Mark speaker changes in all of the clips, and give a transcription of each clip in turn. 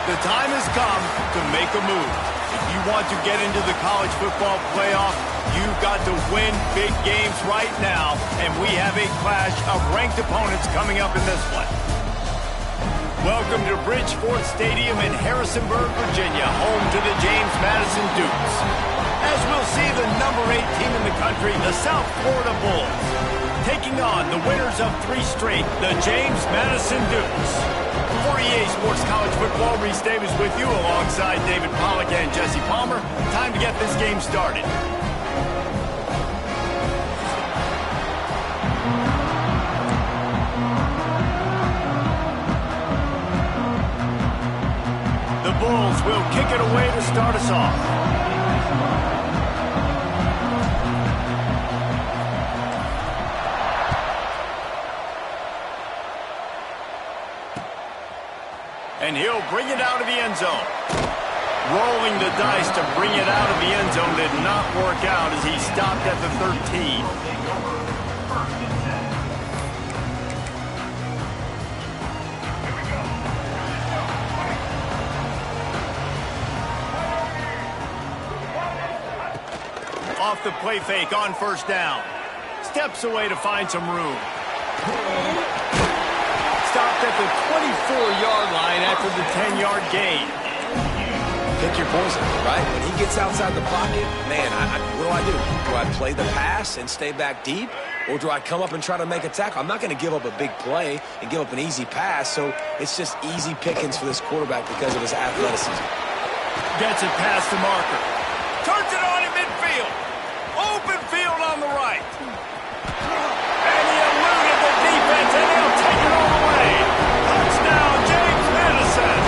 Speaker 1: The time has come to make a move. If you want to get into the college football playoff, you've got to win big games right now, and we have a clash of ranked opponents coming up in this one. Welcome to Bridgeport Stadium in Harrisonburg, Virginia, home to the James Madison Dukes. As we'll see the number 8 team in the country, the South Florida Bulls, taking on the winners of 3 straight, the James Madison Dukes. For EA Sports College Football, Reese Davis with you alongside David Pollack and Jesse Palmer. Time to get this game started. The Bulls will kick it away to start us off. And he'll bring it out of the end zone. Rolling the dice to bring it out of the end zone did not work out as he stopped at the 13. Off the play fake on first down. Steps away to find some room. Stopped at the 24-yard line after the 10-yard gain.
Speaker 2: Pick your poison, right? When he gets outside the pocket, man, what do? Do I play the pass and stay back deep? Or do I come up and try to make a tackle? I'm not going to give up a big play and give up an easy pass, so it's just easy pickings for this quarterback because of his athleticism.
Speaker 1: Gets it past the marker. Turns it on in midfield. Open field on the right. And he eluded the defense, and he'll take it all the way. Touchdown, James Madison.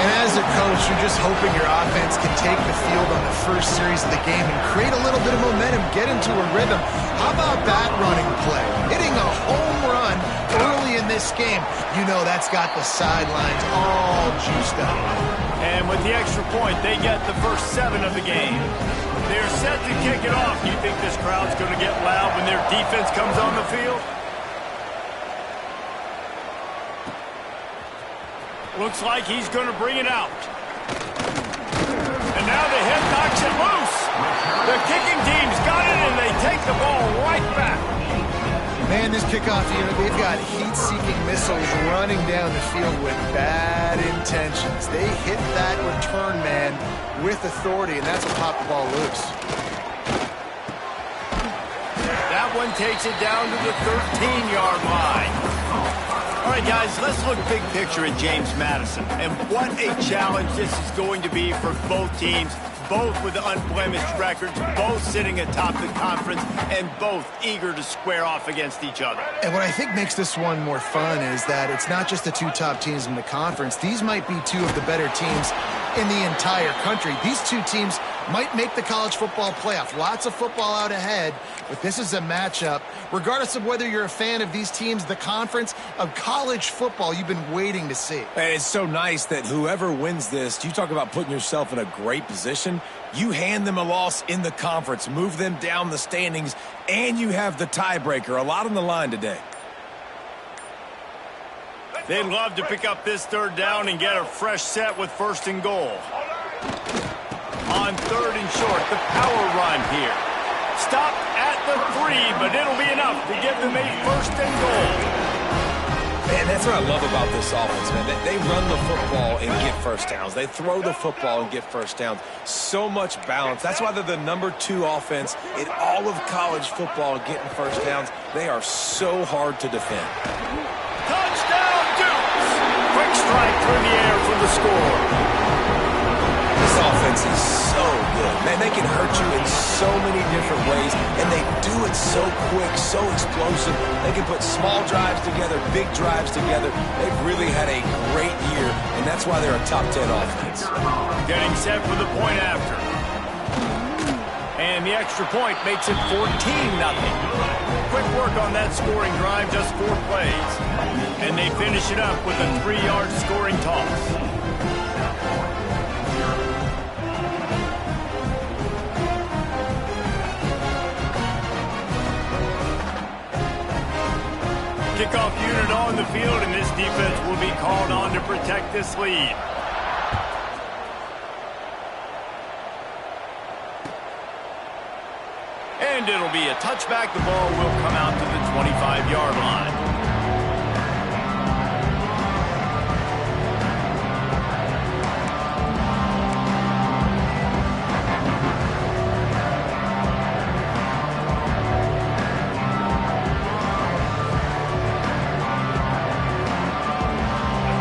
Speaker 3: And as a coach, you're just hoping your offense can take the field on the first series of the game and create a little bit of momentum, get into a rhythm. How about that running play? Hitting a home run early in this game. You know that's got the sidelines all juiced up.
Speaker 1: And with the extra point, they get the first 7 of the game. They're set to kick it off. You think this crowd's going to get loud when their defense comes on the field? Looks like he's going to bring it out. And now the head knocks it loose. The kicking team's got it, and they take the ball right back.
Speaker 3: Man, this kickoff unit, they've got heat-seeking missiles running down the field with bad intentions. They hit that return man with authority, and that's what popped the ball loose.
Speaker 1: That one takes it down to the 13-yard line. All right, guys, let's look big picture at James Madison. And what a challenge this is going to be for both teams, both with unblemished records, both sitting atop the conference, and both eager to square off against each other.
Speaker 3: And what I think makes this one more fun is that it's not just the 2 top teams in the conference. These might be 2 of the better teams in the entire country. These 2 teams might make the college football playoff. Lots of football out ahead, but this is a matchup. Regardless of whether you're a fan of these teams, the conference of college football you've been waiting to see.
Speaker 2: And it's so nice that whoever wins this, you talk about putting yourself in a great position. You hand them a loss in the conference, move them down the standings, and you have the tiebreaker. A lot on the line today.
Speaker 1: They'd love to pick up this 3rd down and get a fresh set with 1st and goal. On 3rd and short, the power run here. Stop at the 3, but it'll be enough to give them a 1st and goal.
Speaker 2: Man, that's what I love about this offense, man. They run the football and get first downs. They throw the football and get first downs. So much balance. That's why they're the number 2 offense in all of college football getting first downs. They are so hard to defend.
Speaker 1: Touchdown, Dukes! Quick strike through the air for the score.
Speaker 2: This offense is so good. Man, they can hurt you in so many different ways, and they do it so quick, so explosive. They can put small drives together, big drives together. They've really had a great year, and that's why they're a top 10 offense.
Speaker 1: Getting set for the point after. And the extra point makes it 14-0. Quick work on that scoring drive, just 4 plays. And they finish it up with a 3-yard scoring toss. Kickoff unit on the field, and this defense will be called on to protect this lead. And it'll be a touchback. The ball will come out to the 25-yard line.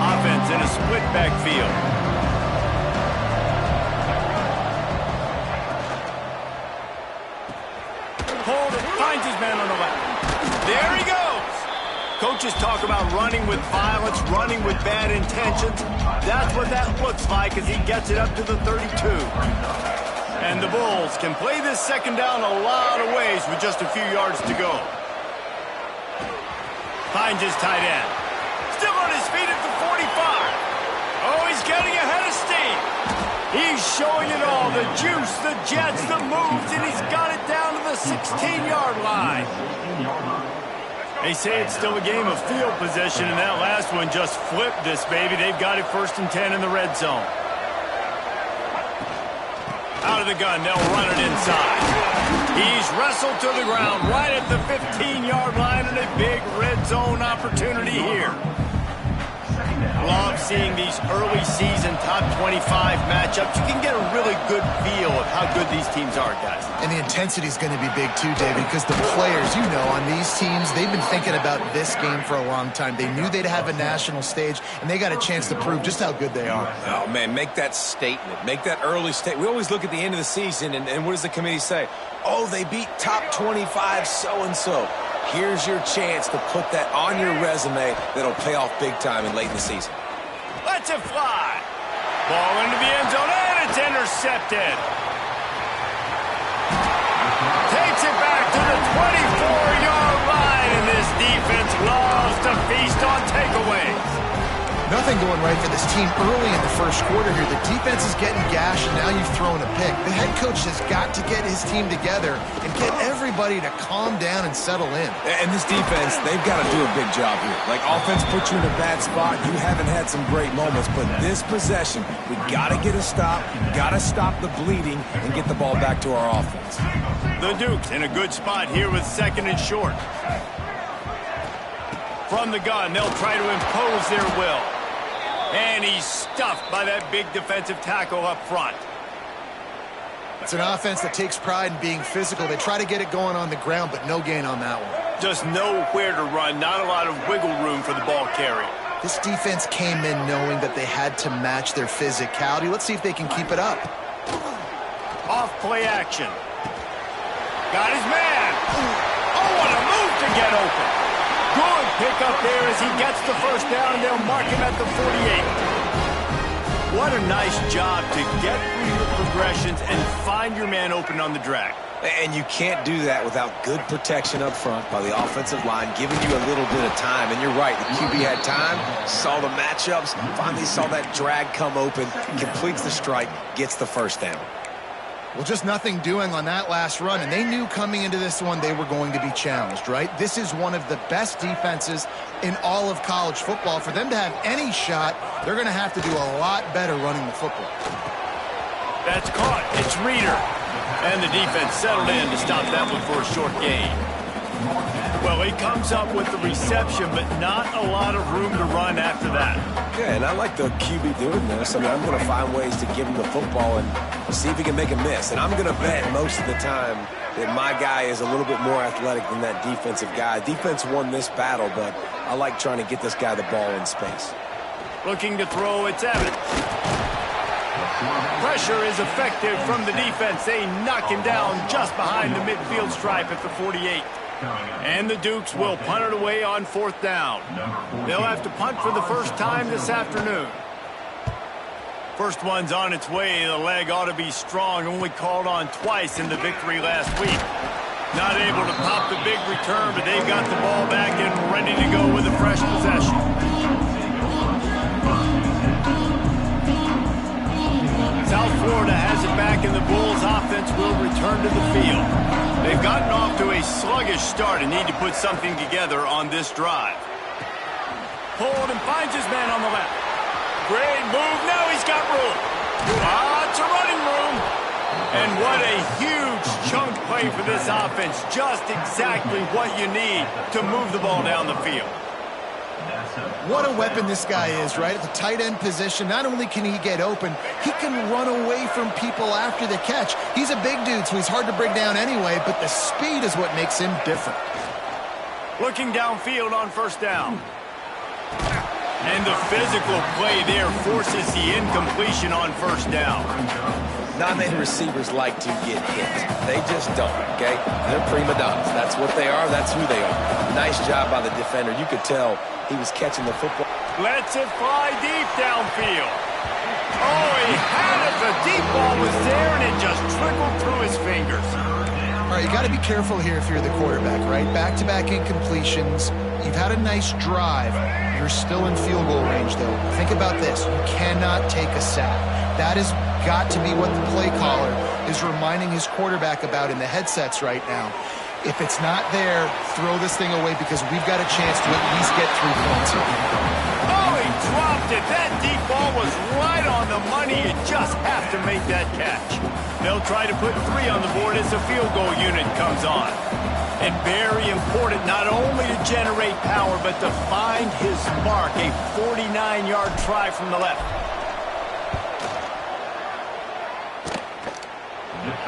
Speaker 1: Offense in a split backfield. Finds his man on the left. There he goes. Coaches talk about running with violence, running with bad intentions. That's what that looks like as he gets it up to the 32. And the Bulls can play this second down a lot of ways with just a few yards to go. Finds his tight end. Still on his feet at the 45. Oh, he's getting ahead of steam. He's showing it all, the juice, the jets, the moves, and he's got it down to the 16-yard line. They say it's still a game of field possession, and that last one just flipped this baby. They've got it 1st and 10 in the red zone. Out of the gun, they'll run it inside. He's wrestled to the ground right at the 15-yard line, and a big red zone opportunity here. Love seeing these early season top 25 matchups. You can get a really good feel of how good these teams are, guys.
Speaker 3: And the intensity is going to be big too, David, because the players, you know, on these teams, they've been thinking about this game for a long time. They knew they'd have a national stage, and they got a chance to prove just how good they are.
Speaker 2: Oh, man, make that statement. Make that early statement. We always look at the end of the season, and what does the committee say? Oh, they beat top 25 so-and-so. Here's your chance to put that on your resume that'll pay off big time and late in the season.
Speaker 1: Let's it fly. Ball into the end zone, and it's intercepted. Takes it back to the 24-yard line, and this defense loves to feast on takeaways.
Speaker 3: Nothing going right for this team early in the first quarter here. The defense is getting gashed, and now you've thrown a pick. The head coach has got to get his team together and get everybody to calm down and settle in.
Speaker 2: And this defense, they've got to do a big job here. Like, offense puts you in a bad spot. You haven't had some great moments, but this possession, we got to get a stop, got to stop the bleeding, and get the ball back to our offense.
Speaker 1: The Dukes in a good spot here with 2nd and short. From the gun, they'll try to impose their will. And he's stuffed by that big defensive tackle up front.
Speaker 3: It's an offense that takes pride in being physical. They try to get it going on the ground, but no gain on that one.
Speaker 1: Just nowhere to run, not a lot of wiggle room for the ball carrier.
Speaker 3: This defense came in knowing that they had to match their physicality. Let's see if they can keep it up.
Speaker 1: Off play action. Got his man. Oh, what a move to get open. Good pick up there as he gets the first down, and they'll mark him at the 48. What a nice job to get through your progressions and find your man open on the drag.
Speaker 2: And you can't do that without good protection up front by the offensive line, giving you a little bit of time. And you're right, the QB had time, saw the matchups, finally saw that drag come open, completes the strike, gets the first down.
Speaker 3: Well, just nothing doing on that last run, and they knew coming into this one they were going to be challenged, right? This is one of the best defenses in all of college football. For them to have any shot, they're going to have to do a lot better running the football.
Speaker 1: That's caught. It's Reader. And the defense settled in to stop that one for a short gain. Well, he comes up with the reception, but not a lot of room to run after that.
Speaker 2: Yeah, and I like the QB doing this. I mean, I'm going to find ways to give him the football and see if he can make a miss. And I'm going to bet most of the time that my guy is a little bit more athletic than that defensive guy. Defense won this battle, but I like trying to get this guy the ball in space.
Speaker 1: Looking to throw, it's Evans. Pressure is effective from the defense. They knock him down just behind the midfield stripe at the 48. And the Dukes will punt it away on 4th down. They'll have to punt for the first time this afternoon. First one's on its way. The leg ought to be strong. Only called on twice in the victory last week. Not able to pop the big return, but they've got the ball back and ready to go with a fresh possession. South Florida has it back, and the Bulls offense will return to the field. They've gotten off to a sluggish start and need to put something together on this drive. pulled and finds his man on the left. Great move. Now he's got room. Lots of running room. And what a huge chunk play for this offense. Just exactly what you need to move the ball down the field.
Speaker 3: What a weapon this guy is, right? At the tight end position, not only can he get open, he can run away from people after the catch. He's a big dude, so he's hard to bring down anyway, but the speed is what makes him different.
Speaker 1: Looking downfield on first down. And the physical play there forces the incompletion on first down.
Speaker 2: Non-native receivers like to get hit. They just don't, okay? They're prima donnas. That's what they are. That's who they are. Nice job by the defender. You could tell he was catching the football.
Speaker 1: Lets it fly deep downfield. Oh, he had it. The deep ball was there, and it just trickled through his fingers.
Speaker 3: All right, you got to be careful here if you're the quarterback, right? Back-to-back incompletions. You've had a nice drive. You're still in field goal range, though. Think about this. You cannot take a sack. That has got to be what the play caller is reminding his quarterback about in the headsets right now. If it's not there, throw this thing away because we've got a chance to at least get 3 points here.
Speaker 1: Oh, he dropped it. That deep ball was right on the money. You just have to make that catch. They'll try to put 3 on the board as the field goal unit comes on. And very important not only to generate power, but to find his mark. A 49-yard try from the left.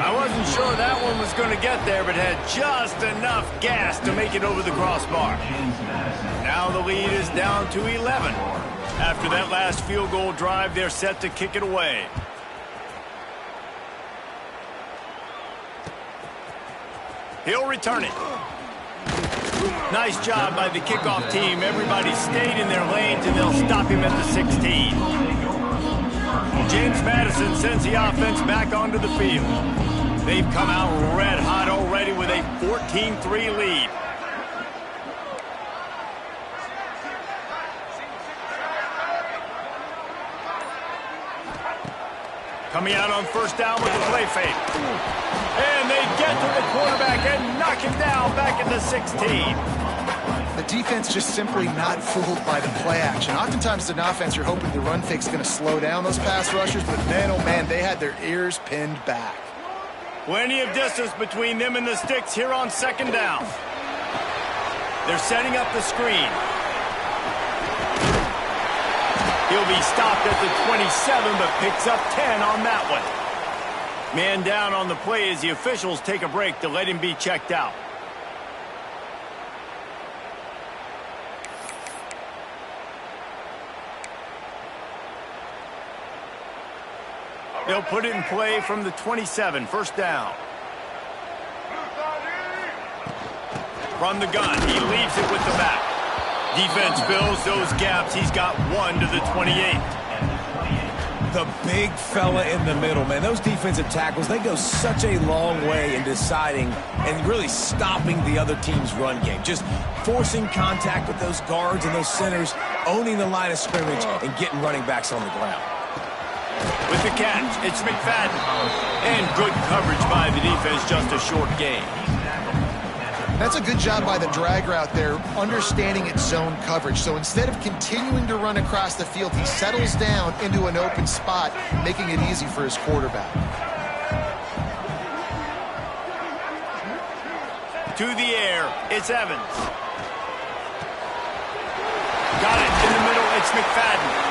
Speaker 1: I wasn't sure that one was going to get there, but had just enough gas to make it over the crossbar. Now the lead is down to 11. After that last field goal drive, they're set to kick it away. He'll return it. Nice job by the kickoff team. Everybody stayed in their lanes, and they'll stop him at the 16. James Madison sends the offense back onto the field. They've come out red hot already with a 14-3 lead. Coming out on first down with the play fake. And they get to the quarterback and knock him down back at the 16.
Speaker 3: The defense just simply not fooled by the play action. Oftentimes, as an offense, you're hoping the run fake's going to slow down those pass rushers, but man, oh man, they had their ears pinned back.
Speaker 1: Plenty of distance between them and the sticks here on second down. They're setting up the screen. He'll be stopped at the 27, but picks up 10 on that one. Man down on the play as the officials take a break to let him be checked out. They'll put it in play from the 27, first down. From the gun, he leaves it with the back. Defense fills those gaps. He's got 1 to the 28.
Speaker 2: The big fella in the middle, man. Those defensive tackles, they go such a long way in deciding and really stopping the other team's run game. Just forcing contact with those guards and those centers, owning the line of scrimmage, and getting running backs on the ground.
Speaker 1: With the catch, it's McFadden. And good coverage by the defense, just a short gain.
Speaker 3: That's a good job by the drag route there, understanding its zone coverage. So instead of continuing to run across the field, he settles down into an open spot, making it easy for his quarterback.
Speaker 1: To the air, it's Evans. Got it in the middle, it's McFadden.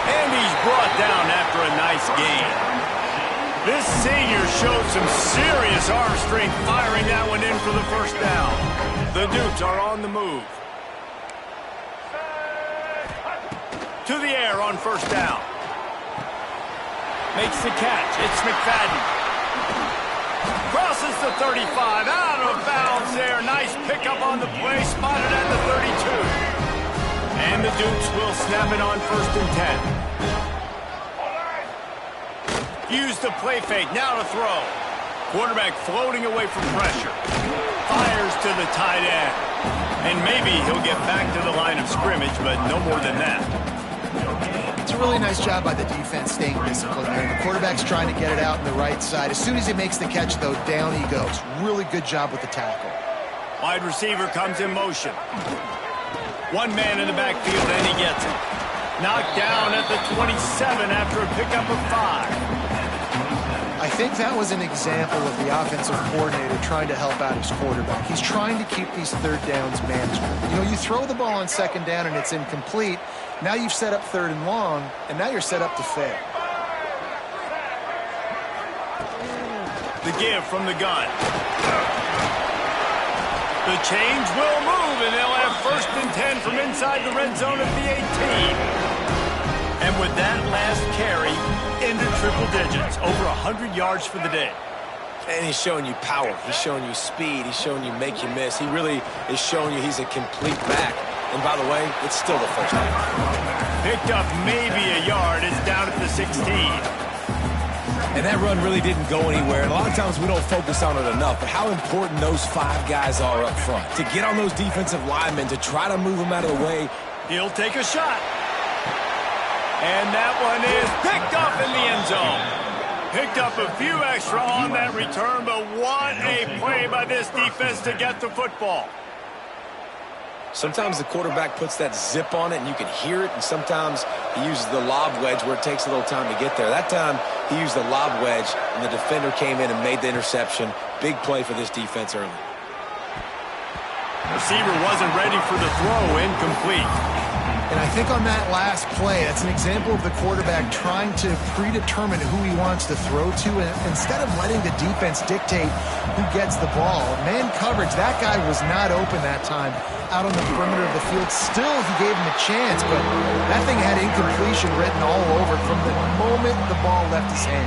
Speaker 1: And he's brought down after a nice gain. This senior showed some serious arm strength firing that one in for the first down. The Dukes are on the move. To the air on first down. Makes the catch. It's McFadden. Crosses the 35. Out of bounds there. Nice pickup on the play. Spotted at the 32. And the Dukes will snap it on first and 10. Use the play fake, now to throw. Quarterback floating away from pressure. Fires to the tight end. And maybe he'll get back to the line of scrimmage, but no more than that.
Speaker 3: It's a really nice job by the defense staying disciplined. The quarterback's trying to get it out on the right side. As soon as he makes the catch, though, down he goes. Really good job with the tackle.
Speaker 1: Wide receiver comes in motion. One man in the backfield, and he gets it. Knocked down at the 27 after a pickup of 5.
Speaker 3: I think that was an example of the offensive coordinator trying to help out his quarterback. He's trying to keep these third downs manageable. You know, you throw the ball on second down and it's incomplete. Now you've set up third and long, and now you're set up to fail.
Speaker 1: The give from the gun. The change will move, and they'll have 1st and 10 from inside the red zone at the 18. And with that last carry into triple digits, over 100 yards for the day.
Speaker 2: And he's showing you power. He's showing you speed. He's showing you make you miss. He really is showing you he's a complete back. And by the way, it's still the first down.
Speaker 1: Picked up maybe a yard. It's down at the 16.
Speaker 2: And that run really didn't go anywhere. And a lot of times we don't focus on it enough, but how important those 5 guys are up front. To get on those defensive linemen, to try to move them out of the way.
Speaker 1: He'll take a shot. And that one is picked up in the end zone. Picked up a few extra on that return, but what a play by this defense to get the football.
Speaker 2: Sometimes the quarterback puts that zip on it and you can hear it, and sometimes he uses the lob wedge where it takes a little time to get there. That time he used the lob wedge and the defender came in and made the interception. Big play for this defense early.
Speaker 1: Receiver wasn't ready for the throw, incomplete.
Speaker 3: And I think on that last play, that's an example of the quarterback trying to predetermine who he wants to throw to, and instead of letting the defense dictate who gets the ball. Man coverage, that guy was not open that time out on the perimeter of the field. Still, he gave him a chance, but that thing had incompletion written all over from the moment the ball left his hand.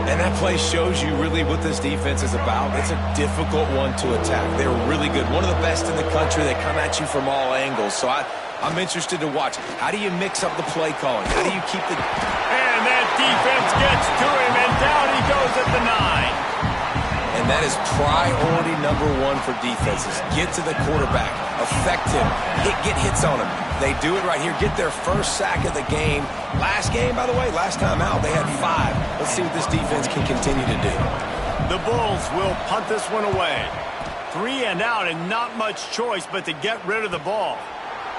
Speaker 2: And that play shows you really what this defense is about. It's a difficult one to attack. They're really good. One of the best in the country. They come at you from all angles. So I'm interested to watch. How do you mix up the play calling? How do you keep the...
Speaker 1: And that defense gets to him, and down he goes at the 9.
Speaker 2: And that is priority number 1 for defenses. Get to the quarterback. Affect him. Get hits on him. They do it right here. Get their first sack of the game. Last game, by the way, last time out, they had 5. Let's see what this defense can continue to do.
Speaker 1: The Bulls will punt this one away. 3 and out, and not much choice but to get rid of the ball.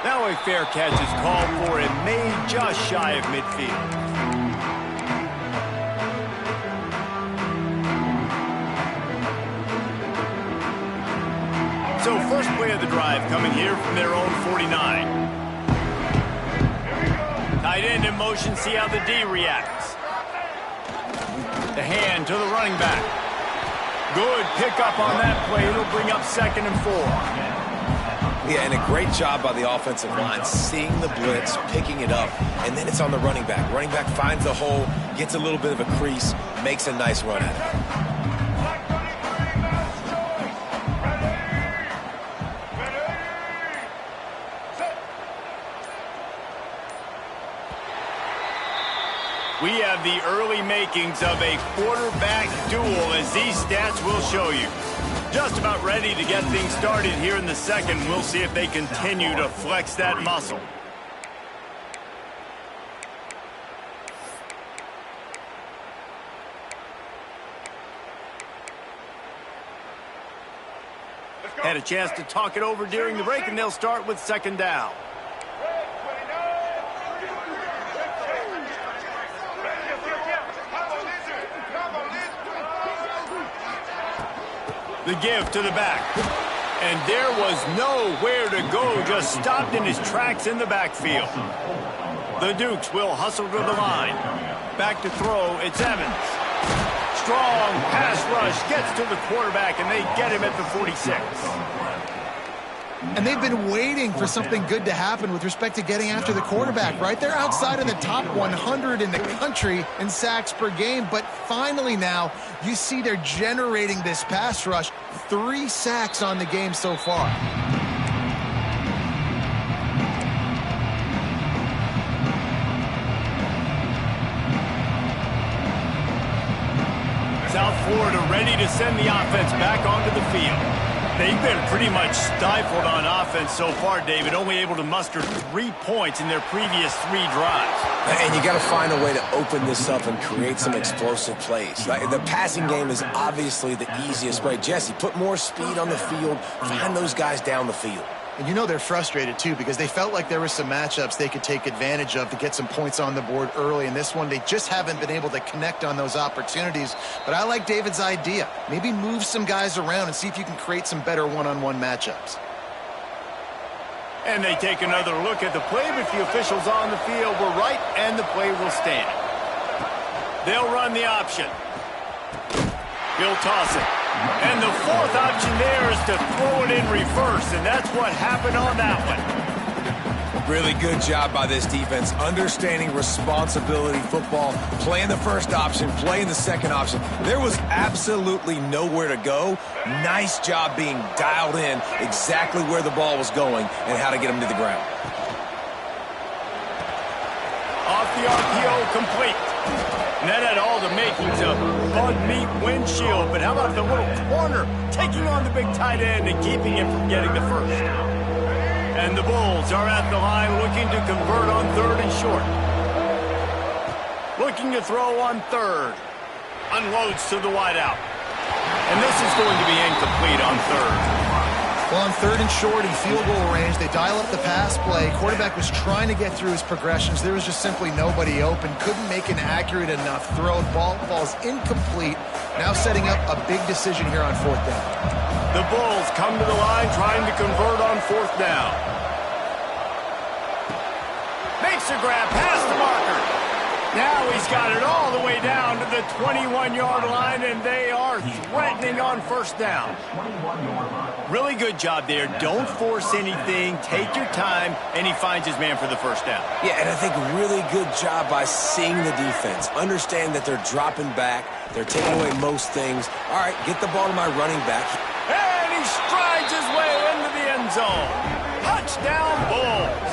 Speaker 1: Now a fair catch is called for and made just shy of midfield. So first play of the drive coming here from their own 49. Tight end in motion, see how the D reacts. The hand to the running back. Good pickup on that play. It'll bring up 2nd and 4.
Speaker 2: Yeah, and a great job by the offensive line, seeing the blitz, picking it up, and then it's on the running back. Running back finds the hole, gets a little bit of a crease, makes a nice run at it.
Speaker 1: We have the early makings of a quarterback duel, as these stats will show you. Just about ready to get things started here in the second. We'll see if they continue to flex that muscle. Had a chance to talk it over during the break, and they'll start with 2nd down. The give to the back. And there was nowhere to go, just stopped in his tracks in the backfield. The Dukes will hustle to the line. Back to throw, it's Evans. Strong pass rush, gets to the quarterback, and they get him at the 46.
Speaker 3: And they've been waiting for something good to happen with respect to getting after the quarterback, right? They're outside of the top 100 in the country in sacks per game, but finally now you see they're generating this pass rush. 3 sacks on the game so far.
Speaker 1: South Florida ready to send the offense back onto the field. They've been pretty much stifled on offense so far, David, only able to muster 3 points in their previous 3 drives.
Speaker 2: And you got to find a way to open this up and create some explosive plays. The passing game is obviously the easiest way. Jesse, put more speed on the field. Find those guys down the field.
Speaker 3: And you know they're frustrated, too, because they felt like there were some matchups they could take advantage of to get some points on the board early. In this one, they just haven't been able to connect on those opportunities. But I like David's idea. Maybe move some guys around and see if you can create some better one-on-one matchups.
Speaker 1: And they take another look at the play, but the officials on the field were right, and the play will stand. They'll run the option. He'll toss it. And the fourth option there is to throw it in reverse, and that's what happened on that one.
Speaker 2: Really good job by this defense, understanding responsibility football, playing the first option, playing the second option. There was absolutely nowhere to go. Nice job being dialed in exactly where the ball was going and how to get him to the ground.
Speaker 1: Off the RPO, complete. And that had all the makings of bug meat windshield, but how about the little corner taking on the big tight end and keeping him from getting the first? And the Bulls are at the line looking to convert on 3rd and short. Looking to throw on 3rd. Unloads to the wideout. And this is going to be incomplete on 3rd.
Speaker 3: Well, on 3rd and short in field goal range, they dial up the pass play. Quarterback was trying to get through his progressions. There was just simply nobody open. Couldn't make an accurate enough throw. Ball falls incomplete. Now setting up a big decision here on 4th down.
Speaker 1: The Bulls come to the line trying to convert on 4th down. Makes a grab past the marker. Now he's got it all the way down to the 21-yard line, and they are threatening on 1st down. Really good job there. Don't force anything. Take your time, and he finds his man for the 1st down.
Speaker 2: Yeah, and I think really good job by seeing the defense. Understand that they're dropping back. They're taking away most things. All right, get the ball to my running back.
Speaker 1: And he strides his way into the end zone. Touchdown, Bulls.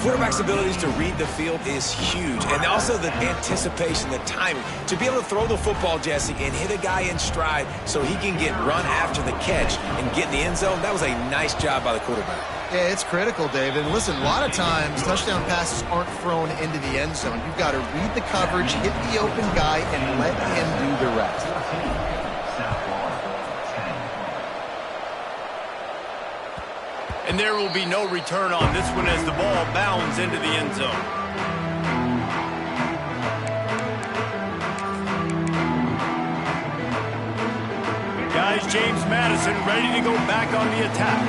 Speaker 2: Quarterback's abilities to read the field is huge, and also the anticipation, the timing. To be able to throw the football, Jesse, and hit a guy in stride so he can get run after the catch and get in the end zone, that was a nice job by the quarterback.
Speaker 3: Yeah, it's critical, David. And listen, a lot of times touchdown passes aren't thrown into the end zone. You've got to read the coverage, hit the open guy, and let him do the rest.
Speaker 1: And there will be no return on this one as the ball bounds into the end zone. Guys, James Madison ready to go back on the attack.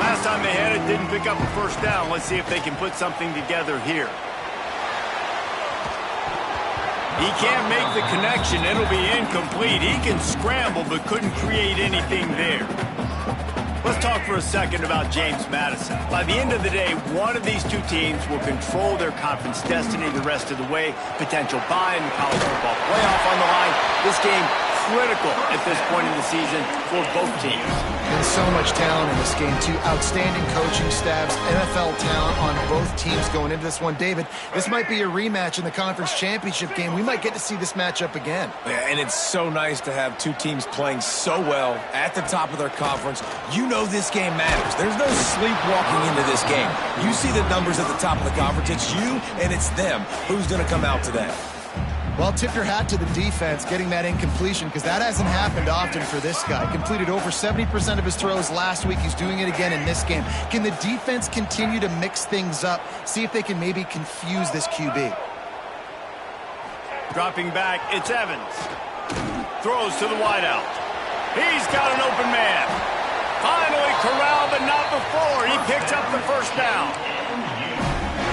Speaker 1: Last time they had it, didn't pick up a 1st down. Let's see if they can put something together here. He can't make the connection. It'll be incomplete. He can scramble, but couldn't create anything there. Let's talk for a second about James Madison. By the end of the day, one of these two teams will control their conference destiny the rest of the way. Potential bye in the college football playoff on the line. This game critical at this point in the season for both teams.
Speaker 3: And so much talent in this game, too. Outstanding coaching staffs, NFL talent on both teams going into this one. David, this might be a rematch in the conference championship game. We might get to see this matchup again.
Speaker 2: Yeah, and it's so nice to have two teams playing so well at the top of their conference. You know this game matters. There's no sleepwalking into this game. You see the numbers at the top of the conference. It's you and it's them. Who's going to come out today?
Speaker 3: Well, tip your hat to the defense getting that incompletion because that hasn't happened often for this guy. Completed over 70% of his throws last week. He's doing it again in this game. Can the defense continue to mix things up? See if they can maybe confuse this QB.
Speaker 1: Dropping back, it's Evans. Throws to the wideout. He's got an open man. Finally corralled, but not before. He picked up the 1st down.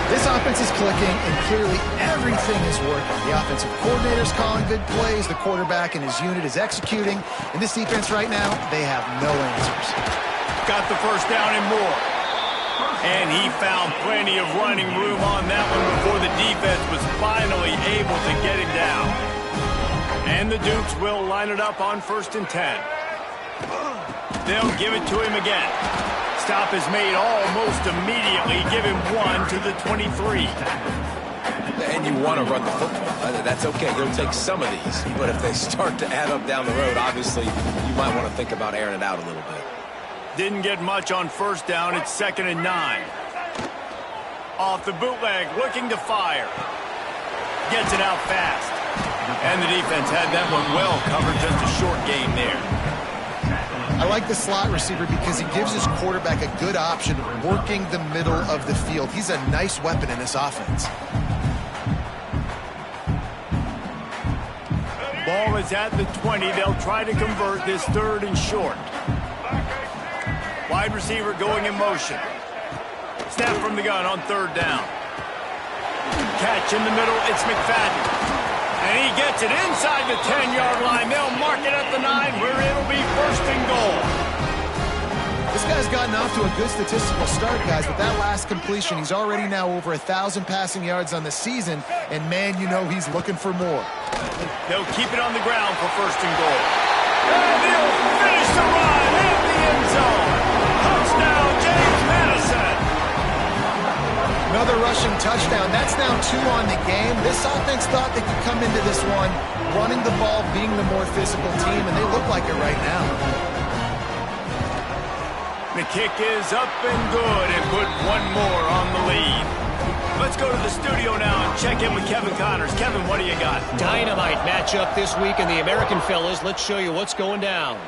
Speaker 3: This offense is clicking, and clearly everything is working. The offensive coordinator's calling good plays. The quarterback and his unit is executing. And this defense right now, they have no answers.
Speaker 1: Got the 1st down and more. And he found plenty of running room on that one before the defense was finally able to get him down. And the Dukes will line it up on 1st and 10. They'll give it to him again. Stop is made almost immediately. Give him 1 to the 23.
Speaker 2: And you want to run the football. That's okay. You'll take some of these. But if they start to add up down the road, obviously, you might want to think about airing it out a little bit.
Speaker 1: Didn't get much on 1st down. It's 2nd and 9. Off the bootleg, looking to fire. Gets it out fast. And the defense had that one well covered. Just a short gain there.
Speaker 3: I like the slot receiver because he gives his quarterback a good option working the middle of the field. He's a nice weapon in this offense.
Speaker 1: Ball is at the 20. They'll try to convert this 3rd and short. Wide receiver going in motion. Snap from the gun on 3rd down. Catch in the middle. It's McFadden. And he gets it inside the 10-yard line. They'll mark it at the 9 where it'll be 1st and goal.
Speaker 3: This guy's gotten off to a good statistical start, guys. With that last completion, he's already now over 1,000 passing yards on the season. And, man, you know he's looking for more.
Speaker 1: They'll keep it on the ground for 1st and goal. And he'll finish the run in the end zone. Touchdown, James Madison.
Speaker 3: Another rushing touchdown. That's now 2 on the game. This offense thought they could come into this one running the ball, being the more physical team, and they look like it right now.
Speaker 1: The kick is up and good and put one more on the lead. Let's go to the studio now and check in with Kevin Connors. Kevin, what do you got?
Speaker 4: Dynamite matchup this week in the American fellas. Let's show you what's going down.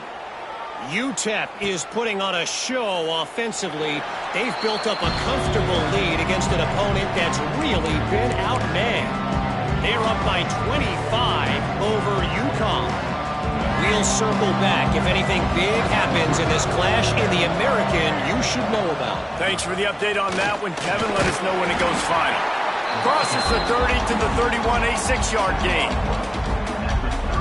Speaker 4: UTEP is putting on a show offensively. They've built up a comfortable lead against an opponent that's really been outmanned. They're up by 25 over UConn. We'll circle back if anything big happens in this clash in the American you should know about.
Speaker 1: Thanks for the update on that one, Kevin. Let us know when it goes final. Crosses the 30 to the 31, a 6-yard gain.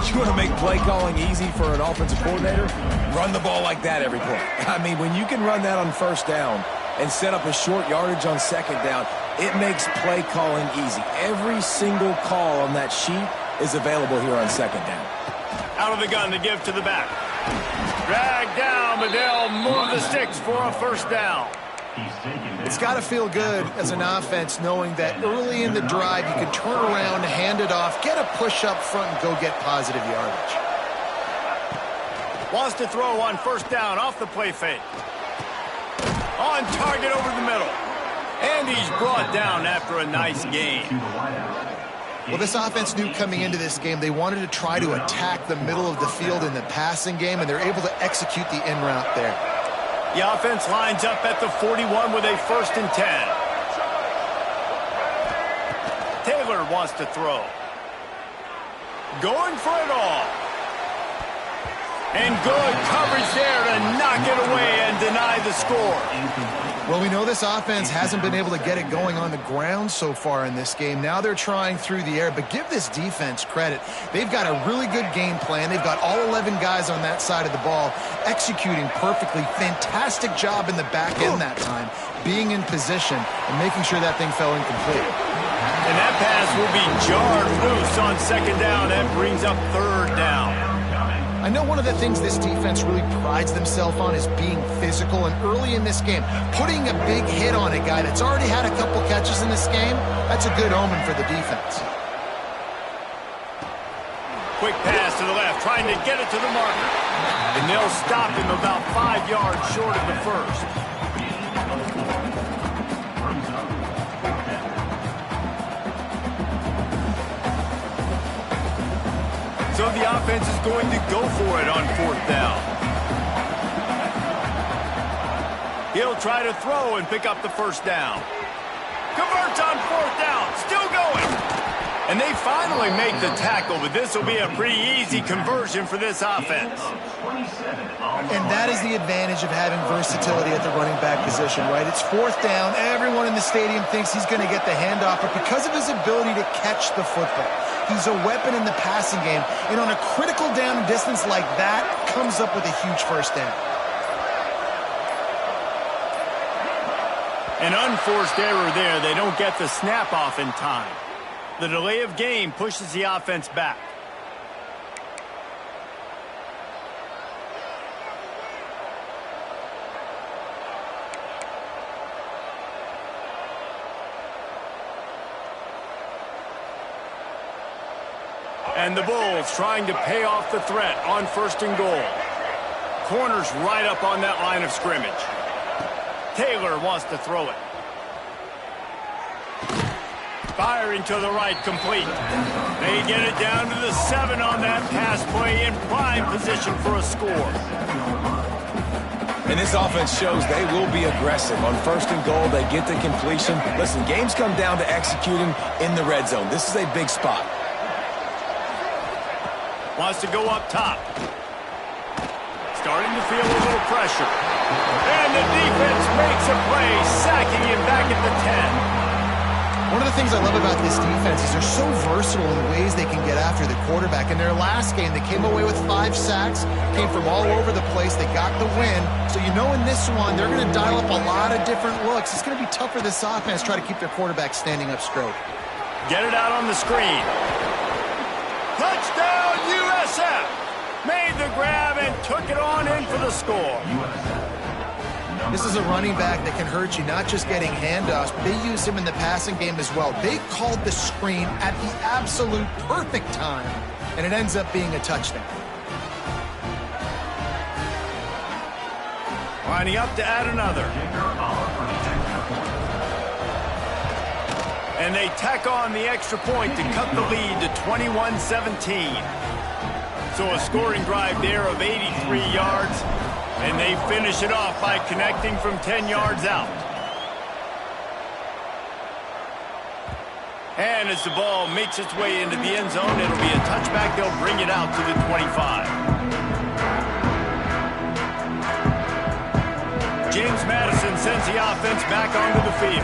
Speaker 2: You want to make play calling easy for an offensive coordinator? Run the ball like that every play. I mean, when you can run that on 1st down and set up a short yardage on 2nd down, it makes play calling easy. Every single call on that sheet is available here on 2nd down.
Speaker 1: Out of the gun to give to the back. Drag down, but they'll move the sticks for a 1st down.
Speaker 3: It's got to feel good as an offense knowing that early in the drive you can turn around, hand it off, get a push up front, and go get positive yardage.
Speaker 1: Wants to throw on 1st down off the play fake. On target over the middle. And he's brought down after a nice gain.
Speaker 3: Well, this offense knew coming into this game they wanted to try to attack the middle of the field in the passing game, and they're able to execute the in route there.
Speaker 1: The offense lines up at the 41 with a 1st and 10. Taylor wants to throw. Going for it all. And good coverage there to knock it away and deny the score.
Speaker 3: Well, we know this offense hasn't been able to get it going on the ground so far in this game. Now they're trying through the air, but give this defense credit. They've got a really good game plan. They've got all 11 guys on that side of the ball executing perfectly. Fantastic job in the back end that time, being in position and making sure that thing fell incomplete.
Speaker 1: And that pass will be jarred loose on 2nd down. That brings up 3rd down.
Speaker 3: I know one of the things this defense really prides themselves on is being physical, and early in this game, putting a big hit on a guy that's already had a couple catches in this game, that's a good omen for the defense.
Speaker 1: Quick pass to the left, trying to get it to the marker. And they'll stop him about 5 yards short of the 1st. So the offense is going to go for it on 4th down. He'll try to throw and pick up the 1st down. Converts on 4th down, still going. And they finally make the tackle, but this will be a pretty easy conversion for this offense.
Speaker 3: And that is the advantage of having versatility at the running back position, right? It's 4th down. Everyone in the stadium thinks he's going to get the handoff, but because of his ability to catch the football, he's a weapon in the passing game, and on a critical down distance like that, comes up with a huge 1st down.
Speaker 1: An unforced error there. They don't get the snap off in time. The delay of game pushes the offense back. And the Bulls trying to pay off the threat on 1st and goal. Corners right up on that line of scrimmage. Taylor wants to throw it. Firing to the right, complete. They get it down to the 7 on that pass play, in prime position for a score.
Speaker 2: And this offense shows they will be aggressive. On 1st and goal, they get the completion. Listen, games come down to executing in the red zone. This is a big spot.
Speaker 1: Wants to go up top. Starting to feel a little pressure. And the defense makes a play, sacking him back at the 10.
Speaker 3: One of the things I love about this defense is they're so versatile in the ways they can get after the quarterback. In their last game, they came away with 5 sacks, came from all over the place. They got the win. So you know in this one, they're going to dial up a lot of different looks. It's going to be tough for this offense to try to keep their quarterback standing up straight.
Speaker 1: Get it out on the screen. Touchdown, USF! Made the grab and took it on in for the score.
Speaker 3: This is a running back that can hurt you, not just getting handoffs, but they use him in the passing game as well. They called the screen at the absolute perfect time, and it ends up being a touchdown.
Speaker 1: Lining up to add another. And they tack on the extra point to cut the lead to 21-17. So a scoring drive there of 83 yards. And they finish it off by connecting from 10 yards out. And as the ball makes its way into the end zone, it'll be a touchback. They'll bring it out to the 25. James Madison sends the offense back onto the field.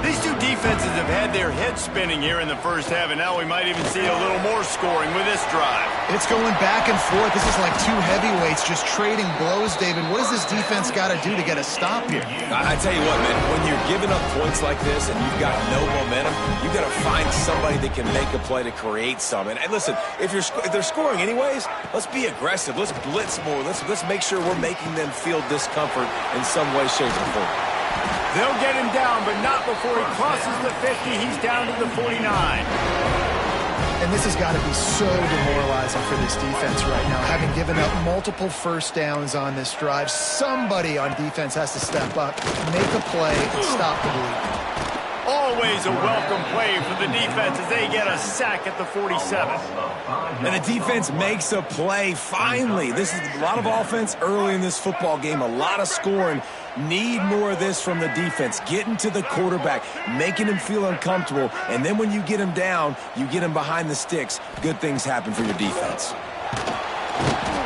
Speaker 1: These two defenses have had their heads spinning here in the first half, and now we might even see a little more scoring with this drive.
Speaker 3: It's going back and forth. This is like two heavyweights just trading blows, David. What does this defense got to do to get a stop here?
Speaker 2: I tell you what, man, when you're giving up points like this and you've got no momentum, you've got to find somebody that can make a play to create some. And listen, if they're scoring anyways, let's be aggressive. Let's blitz more. Let's make sure we're making them feel discomfort in some way, shape, or form.
Speaker 1: They'll get him down, but not before he crosses the 50. He's down to the 49.
Speaker 3: And this has got to be so demoralizing for this defense right now. Having given up multiple first downs on this drive, somebody on defense has to step up, make a play, and stop the bleed.
Speaker 1: Always a welcome play for the defense as they get a sack at the 47.
Speaker 2: And the defense makes a play, finally. This is a lot of offense early in this football game, a lot of scoring. Need more of this from the defense. Getting to the quarterback, making him feel uncomfortable, and then when you get him down, you get him behind the sticks. Good things happen for your defense.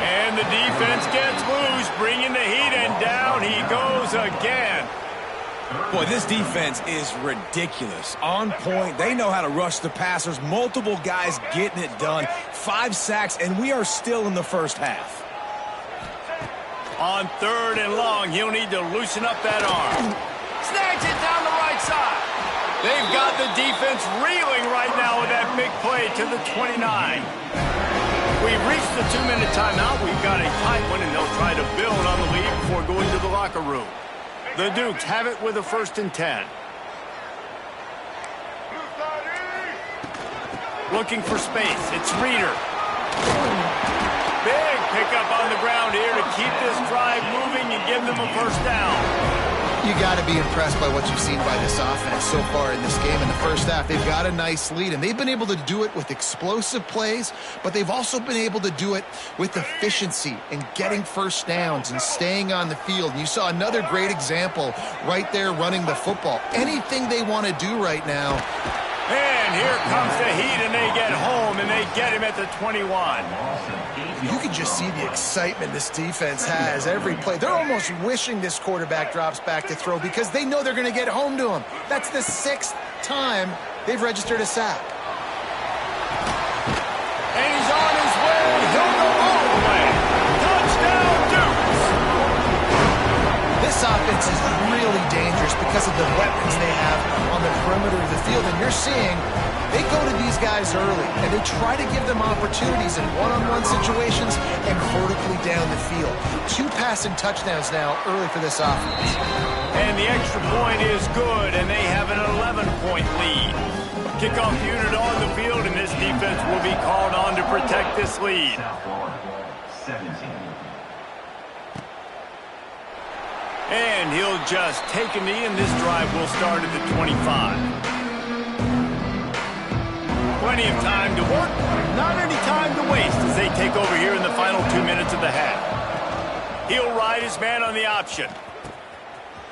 Speaker 1: And the defense gets loose, bringing the heat, and down he goes again.
Speaker 2: Boy, this defense is ridiculous. On point. They know how to rush the passers. Multiple guys getting it done. 5 sacks, and we are still in the first half.
Speaker 1: On 3rd and long, he'll need to loosen up that arm. Snags it down the right side. They've got the defense reeling right now with that big play to the 29. We've reached the 2-minute timeout. We've got a tight one, and they'll try to build on the lead before going to the locker room. The Dukes have it with a 1st and 10. Looking for space. It's Reeder. Big pickup on the ground here to keep this drive moving and give them a 1st down.
Speaker 3: You got to be impressed by what you've seen by this offense so far in this game. In the first half, they've got a nice lead, and they've been able to do it with explosive plays, but they've also been able to do it with efficiency and getting first downs and staying on the field. And you saw another great example right there running the football. Anything they want to do right now.
Speaker 1: And here comes the heat, and they get home, and they get him at the 21.
Speaker 3: You can just see the excitement this defense has every play. They're almost wishing this quarterback drops back to throw because they know they're going to get home to him. That's the 6th time they've registered a sack.
Speaker 1: And he's on his way. He'll go all the way. Touchdown, Dukes!
Speaker 3: This offense is really dangerous because of the weapons they have on the perimeter of the field. And you're seeing they go to these guys early, and they try to give them opportunities in one-on-one situations and vertically down the field. 2 passing touchdowns now early for this offense.
Speaker 1: And the extra point is good, and they have an 11-point lead. Kickoff unit on the field, and this defense will be called on to protect this lead. And he'll just take a knee, and this drive will start at the 25. Plenty of time to work, not any time to waste as they take over here in the final 2 minutes of the half. He'll ride his man on the option.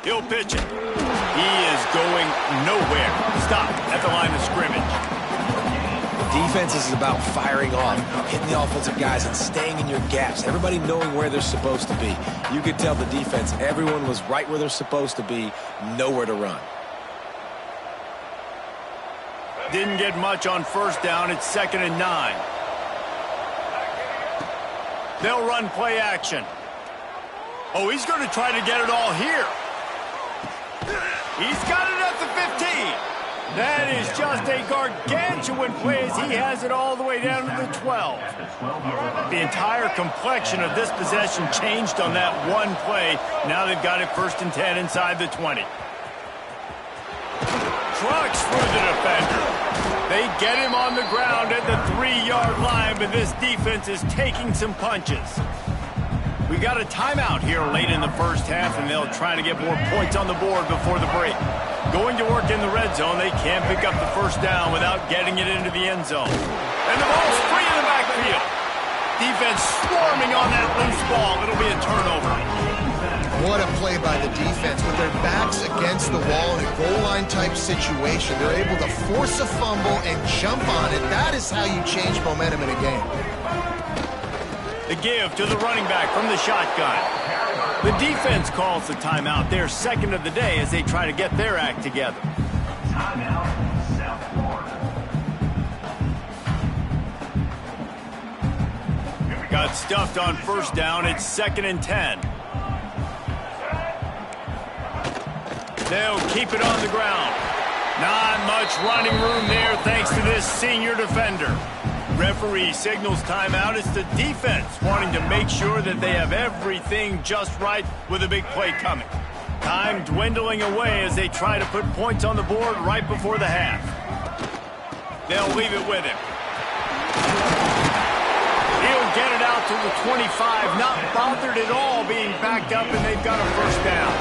Speaker 1: He'll pitch it. He is going nowhere. Stop at the line of scrimmage.
Speaker 2: Defense is about firing off, hitting the offensive guys, and staying in your gaps. Everybody knowing where they're supposed to be. You could tell the defense, everyone was right where they're supposed to be, nowhere to run.
Speaker 1: Didn't get much on first down. It's 2nd and 9. They'll run play action. Oh, he's going to try to get it all here. He's got it at the 15. That is just a gargantuan play as he has it all the way down to the 12. The entire complexion of this possession changed on that one play. Now they've got it 1st and 10 inside the 20. Trucks through the defender. They get him on the ground at the 3-yard line, but this defense is taking some punches. We got a timeout here late in the first half, and they'll try to get more points on the board before the break. Going to work in the red zone, they can't pick up the first down without getting it into the end zone. And the ball's free in the backfield. Defense swarming on that loose ball. It'll be a turnover.
Speaker 3: What a play by the defense. With their backs against the wall in a goal line type situation, they're able to force a fumble and jump on it. That is how you change momentum in a game.
Speaker 1: The give to the running back from the shotgun. The defense calls the timeout, their 2nd of the day, as they try to get their act together.
Speaker 5: Timeout, South Florida.
Speaker 1: Got stuffed on first down. It's 2nd and 10. They'll keep it on the ground. Not much running room there thanks to this senior defender. Referee signals timeout. It's the defense wanting to make sure that they have everything just right with a big play coming. Time dwindling away as they try to put points on the board right before the half. They'll leave it with him. He'll get it out to the 25, not bothered at all being backed up, and they've got a first down.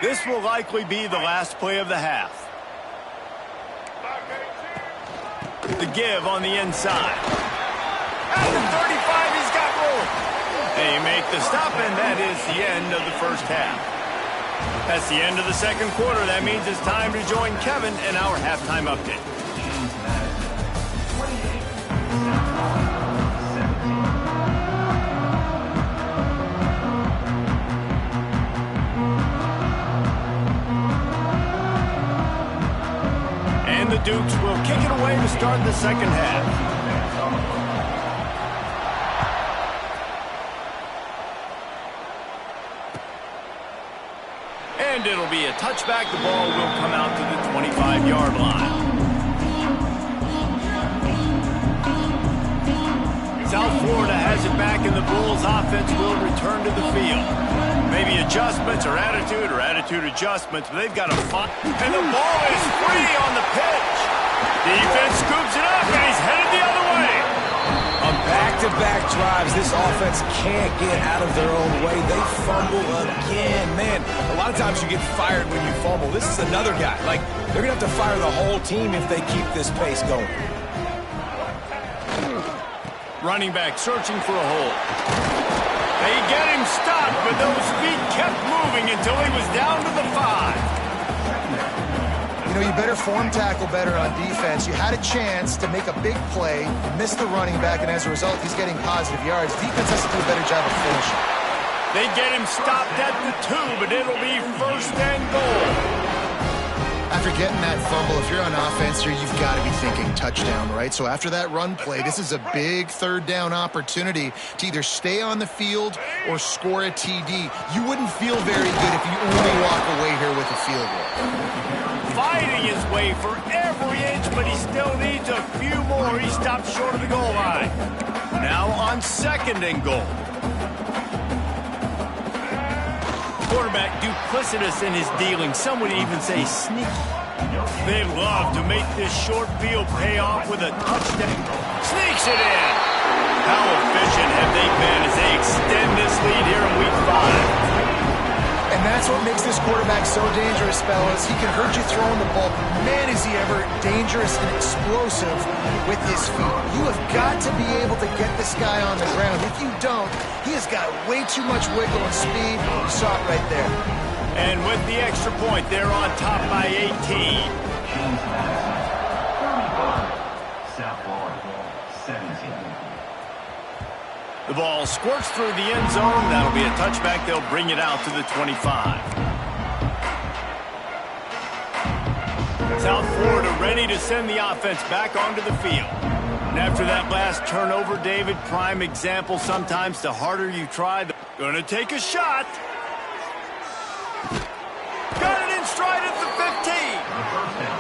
Speaker 1: This will likely be the last play of the half. The give on the inside. At the 35, he's got room. They make the stop, and that is the end of the first half. That's the end of the second quarter. That means it's time to join Kevin in our halftime update. And the Dukes will kick it away to start the second half. And it'll be a touchback. The ball will come out to the 25-yard line. South Florida has it back, and the Bulls offense will return to the field. Maybe adjustments or attitude adjustments, but they've got a fight. And the ball is free on the pitch. Defense scoops it up, and he's headed the other way.
Speaker 2: On back-to-back drives, this offense can't get out of their own way. They fumble again. Man, a lot of times you get fired when you fumble. This is another guy. Like, they're going to have to fire the whole team if they keep this pace going.
Speaker 1: Running back searching for a hole. They get him stopped, but those feet kept moving until he was down to the 5.
Speaker 3: You know, you better form tackle better on defense. You had a chance to make a big play, missed the running back, and as a result, he's getting positive yards. Defense has to do a better job of finishing.
Speaker 1: They get him stopped at the 2, but it'll be 1st and goal.
Speaker 3: After getting that fumble, if you're on offense here, you've got to be thinking touchdown, right? So after that run play, this is a big 3rd down opportunity to either stay on the field or score a TD. You wouldn't feel very good if you only walk away here with a field goal.
Speaker 1: Fighting his way for every inch, but he still needs a few more. He stopped short of the goal line. Now on 2nd and goal. Quarterback duplicitous in his dealing. Some would even say sneaky. They love to make this short field pay off with a touchdown. Sneaks it in. How efficient have they been as they extend this lead here in week 5?
Speaker 3: And that's That's what makes this quarterback so dangerous, fellas. He can hurt you throwing the ball. Man, is he ever dangerous and explosive with his feet. You have got to be able to get this guy on the ground. If you don't, he has got way too much wiggle and speed. You saw it right there.
Speaker 1: And with the extra point, they're on top by 18.
Speaker 5: James Madison, 35. South Florida, 17.
Speaker 1: The ball squirts through the end zone. That'll be a touchback. They'll bring it out to the 25. South Florida ready to send the offense back onto the field. And after that last turnover, David, prime example, sometimes the harder you try, gonna take a shot. Got it in stride at the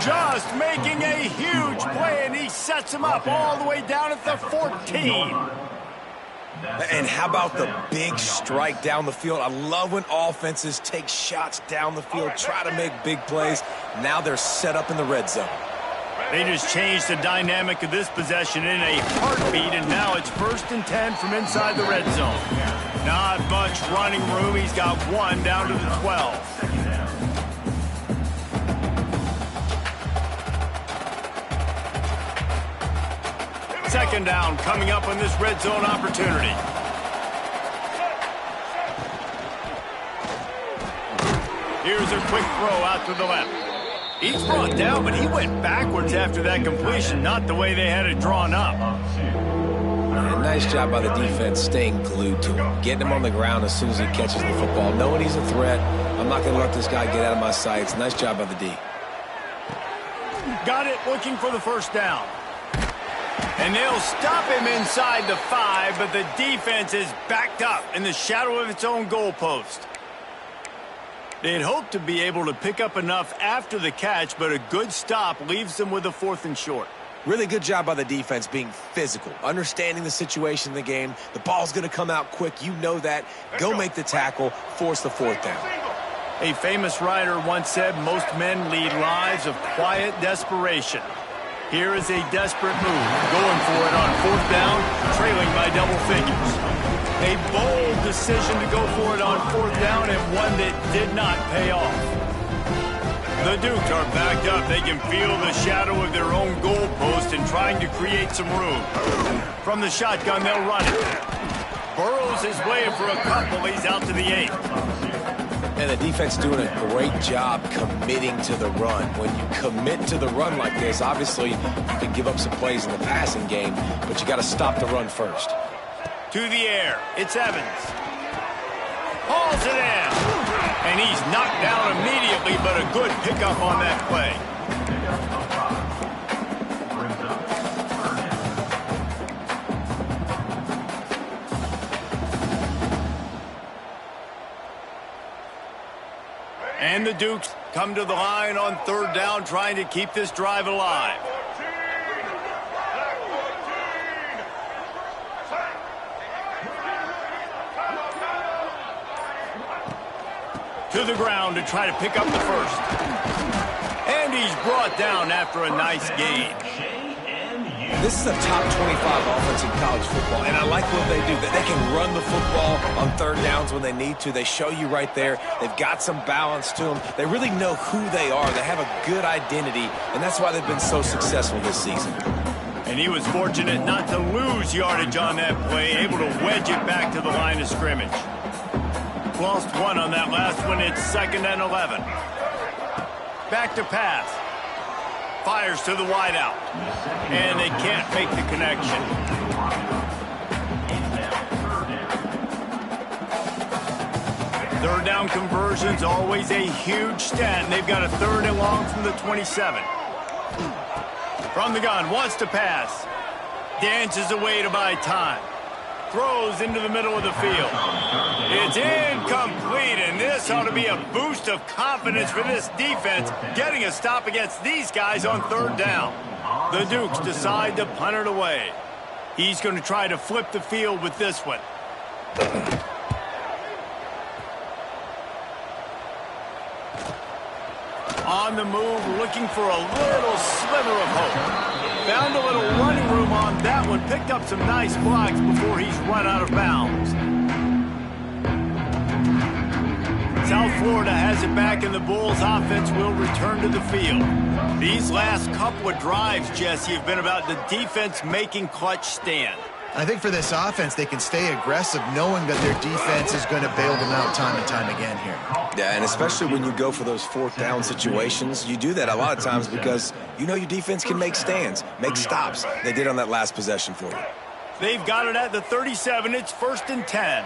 Speaker 1: 15. Just making a huge play, and he sets him up all the way down at the 14.
Speaker 2: And how about the big strike down the field? I love when offenses take shots down the field, try to make big plays. Now they're set up in the red zone.
Speaker 1: They just changed the dynamic of this possession in a heartbeat, and now it's 1st and 10 from inside the red zone. Not much running room. He's got one down to the 12. Second down coming up on this red zone opportunity. Here's a quick throw out to the left. He's brought down, but he went backwards after that completion, not the way they had it drawn up.
Speaker 2: And nice job by the defense staying glued to him, getting him on the ground as soon as he catches the football, knowing he's a threat. I'm not going to let this guy get out of my sights. Nice job by the D.
Speaker 1: Got it, looking for the first down. And they'll stop him inside the 5, but the defense is backed up in the shadow of its own goalpost. They'd hoped to be able to pick up enough after the catch, but a good stop leaves them with a 4th and short.
Speaker 2: Really good job by the defense being physical, understanding the situation in the game. The ball's going to come out quick. You know that. Go make the tackle, force the 4th down.
Speaker 1: A famous writer once said, most men lead lives of quiet desperation. Here is a desperate move, going for it on 4th down, trailing by double figures. A bold decision to go for it on 4th down, and one that did not pay off. The Dukes are backed up. They can feel the shadow of their own goalpost and trying to create some room. From the shotgun, they'll run it. Burrows his way for a couple. He's out to the 8.
Speaker 2: And the defense doing a great job committing to the run. When you commit to the run like this, obviously you can give up some plays in the passing game, but you got to stop the run first.
Speaker 1: To the air, it's Evans. Hauls it in. And he's knocked down immediately, but a good pickup on that play. And the Dukes come to the line on 3rd down, trying to keep this drive alive. To the ground to try to pick up the first. And he's brought down after a nice gain.
Speaker 2: This is a top 25 offense in college football, and I like what they do. That they can run the football on 3rd downs when they need to. They show you right there. They've got some balance to them. They really know who they are. They have a good identity, and that's why they've been so successful this season.
Speaker 1: And he was fortunate not to lose yardage on that play, able to wedge it back to the line of scrimmage. Lost one on that last one. It's 2nd and 11. Back to pass. Fires to the wideout. And they can't make the connection. Third down conversions, always a huge stat. And they've got a 3rd and long from the 27. From the gun, wants to pass. Dances away to buy time. Throws into the middle of the field. It's incomplete, and this ought to be a boost of confidence for this defense, getting a stop against these guys on 3rd down. The Dukes decide to punt it away. He's going to try to flip the field with this one. On the move, looking for a little sliver of hope. Found a little running room on that one. Picked up some nice blocks before he's run out of bounds. South Florida has it back, and the Bulls offense will return to the field. These last couple of drives, Jesse, have been about the defense making clutch stand.
Speaker 3: I think for this offense, they can stay aggressive knowing that their defense is going to bail them out time and time again here.
Speaker 2: Yeah, and especially when you go for those fourth down situations, you do that a lot of times because you know your defense can make stands, make stops. They did on that last possession for you.
Speaker 1: They've got it at the 37. It's 1st and 10.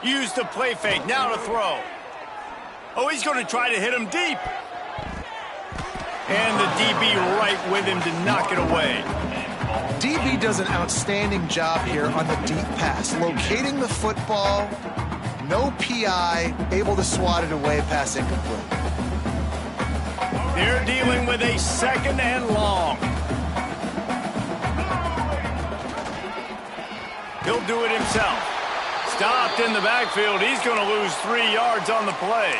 Speaker 1: Use the play fake. Now to throw. Oh, he's going to try to hit him deep. And the DB right with him to knock it away.
Speaker 3: DB does an outstanding job here on the deep pass. Locating the football, no PI, able to swat it away, pass incomplete.
Speaker 1: They're dealing with a 2nd and long. He'll do it himself. Stopped in the backfield. He's going to lose 3 yards on the play.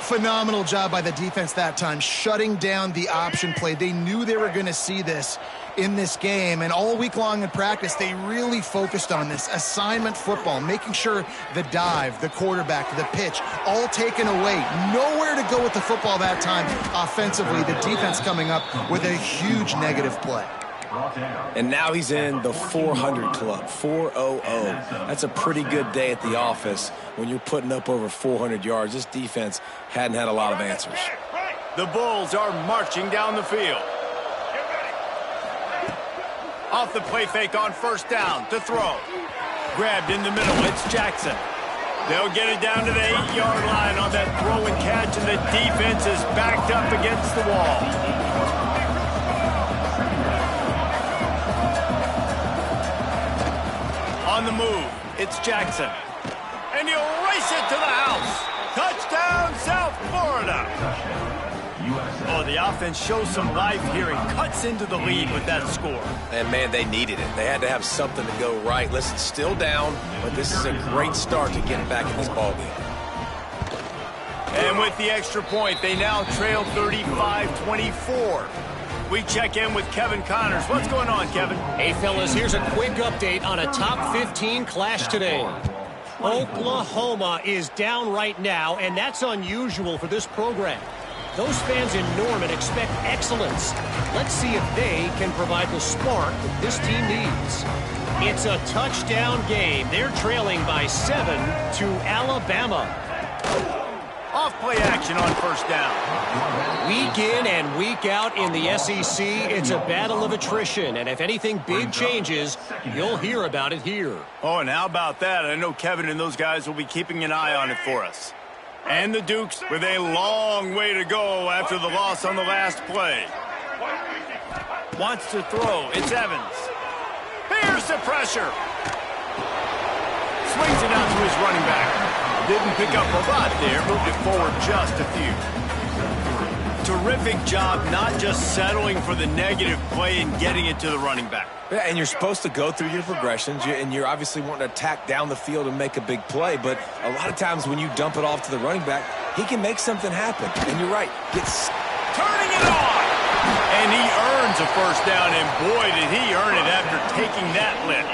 Speaker 3: Phenomenal job by the defense that time, shutting down the option play. They knew they were going to see this in this game, and all week long in practice, they really focused on this assignment football, making sure the dive, the quarterback, the pitch, all taken away. Nowhere to go with the football that time offensively. The defense coming up with a huge negative play.
Speaker 2: And now he's in the 400 club, 400. That's a pretty good day at the office when you're putting up over 400 yards. This defense hadn't had a lot of answers.
Speaker 1: The Bulls are marching down the field. Off the play fake on 1st down to throw. Grabbed in the middle. It's Jackson. They'll get it down to the 8-yard line on that throw and catch, and the defense is backed up against the wall. On the move, it's Jackson. And he'll race it to the house. Touchdown, South Florida. Oh, the offense shows some life here and cuts into the lead with that score.
Speaker 2: And, man, they needed it. They had to have something to go right. Listen, still down, but this is a great start to getting back in this ballgame.
Speaker 1: And with the extra point, they now trail 35-24. We check in with Kevin Connors. What's going on, Kevin?
Speaker 4: Hey, fellas, here's a quick update on a top 15 clash today. Oklahoma is down right now, and that's unusual for this program. Those fans in Norman expect excellence. Let's see if they can provide the spark that this team needs. It's a touchdown game. They're trailing by 7 to Alabama.
Speaker 1: Off-play action on 1st down.
Speaker 4: Week in and week out in the SEC, it's a battle of attrition. And if anything big changes, you'll hear about it here.
Speaker 1: Oh, and how about that? I know Kevin and those guys will be keeping an eye on it for us. And the Dukes with a long way to go after the loss on the last play. Wants to throw. It's Evans. Here's the pressure. Swings it out to his running back. Didn't pick up a lot there. Moved it forward just a few. Terrific job not just settling for the negative play and getting it to the running back.
Speaker 2: Yeah, and you're supposed to go through your progressions, and you're obviously wanting to attack down the field and make a big play, but a lot of times when you dump it off to the running back, he can make something happen. And you're right.
Speaker 1: Turning it on! And he earns a 1st down, and boy, did he earn it after taking that lift.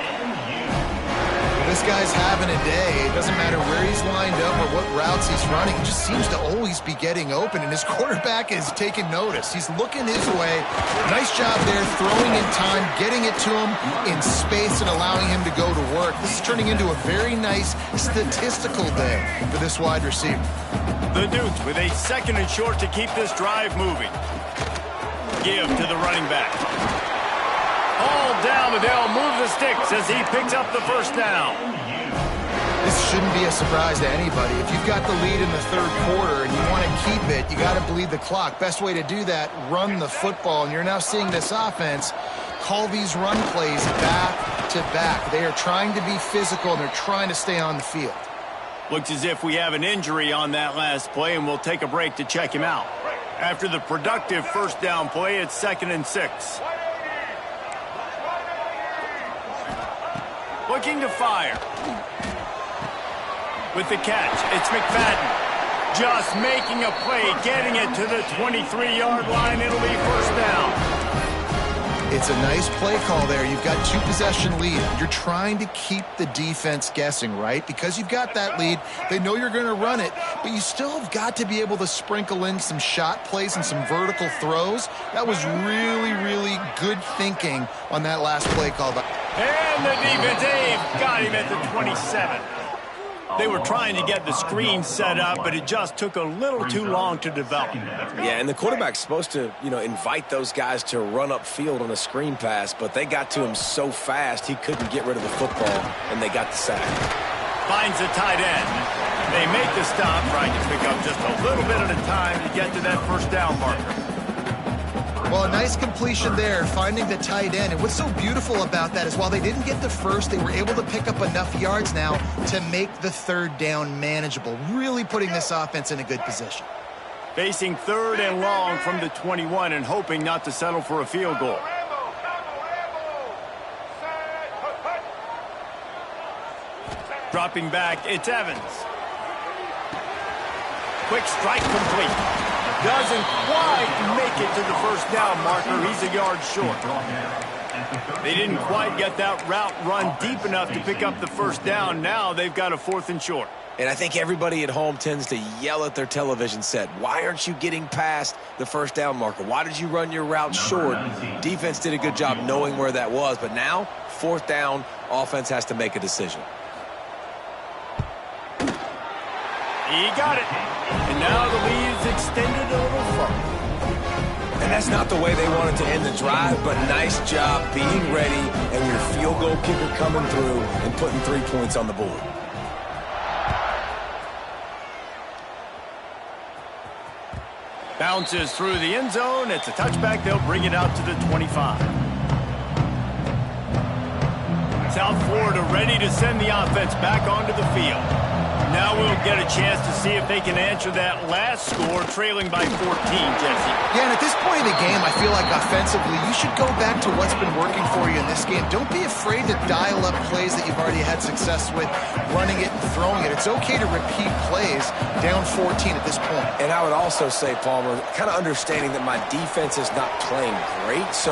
Speaker 3: This guy's having a day. It doesn't matter where he's lined up or what routes he's running. He just seems to always be getting open, and his quarterback is taking notice. He's looking his way. Nice job there, throwing in time, getting it to him in space and allowing him to go to work. This is turning into a very nice statistical day for this wide receiver.
Speaker 1: The Dukes with a 2nd and short to keep this drive moving. Give to the running back. All down, but they'll move the sticks as he picks up the 1st down.
Speaker 3: This shouldn't be a surprise to anybody. If you've got the lead in the 3rd quarter and you want to keep it, you got to bleed the clock. Best way to do that, run the football. And you're now seeing this offense call these run plays back to back. They are trying to be physical, and they're trying to stay on the field.
Speaker 1: Looks as if we have an injury on that last play, and we'll take a break to check him out. After the productive 1st down play, it's 2nd and 6. Looking to fire. With the catch, it's McFadden. Just making a play, getting it to the 23-yard line. It'll be 1st down.
Speaker 3: It's a nice play call there. You've got 2-possession lead. You're trying to keep the defense guessing, right? Because you've got that lead, they know you're going to run it, but you still have got to be able to sprinkle in some shot plays and some vertical throws. That was really, really good thinking on that last play call.
Speaker 1: And the defense, they've got him at the 27. They were trying to get the screen set up, but it just took a little too long to develop.
Speaker 2: Yeah, and the quarterback's supposed to, invite those guys to run upfield on a screen pass, but they got to him so fast he couldn't get rid of the football, and they got the sack.
Speaker 1: Finds the tight end. They make the stop, trying to pick up just a little bit at a time to get to that first down marker.
Speaker 3: Well, a nice completion there, finding the tight end. And what's so beautiful about that is while they didn't get the first, they were able to pick up enough yards now to make the third down manageable, really putting this offense in a good position.
Speaker 1: Facing 3rd and long from the 21 and hoping not to settle for a field goal. Dropping back, it's Evans. Quick strike complete. Doesn't quite make it to the first down marker. He's a yard short. They didn't quite get that route run deep enough to pick up the first down. Now they've got a 4th and short.
Speaker 2: And I think everybody at home tends to yell at their television set. Why aren't you getting past the first down marker? Why did you run your route short? Defense did a good job knowing where that was. But now, 4th down, offense has to make a decision.
Speaker 1: He got it. And now the lead is extended a little further.
Speaker 2: And that's not the way they wanted to end the drive, but nice job being ready and your field goal kicker coming through and putting 3 points on the board.
Speaker 1: Bounces through the end zone. It's a touchback. They'll bring it out to the 25. South Florida ready to send the offense back onto the field. Now we'll get a chance to see if they can answer that last score, trailing by 14, Jesse.
Speaker 3: Yeah, and at this point in the game, I feel like offensively, you should go back to what's been working for you in this game. Don't be afraid to dial up plays that you've already had success with, running it and throwing it. It's okay to repeat plays down 14 at this point.
Speaker 2: And I would also say, Palmer, kind of understanding that my defense is not playing great, so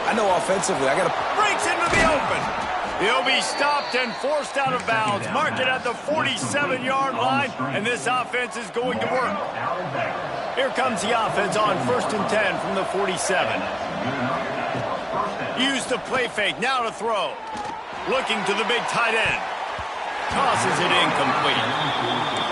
Speaker 2: I know offensively I got to...
Speaker 1: Breaks into the open. He'll be stopped and forced out of bounds. Mark it at the 47-yard line, and this offense is going to work. Here comes the offense on 1st and 10 from the 47. Use the play fake, now to throw. Looking to the big tight end. Tosses it incomplete.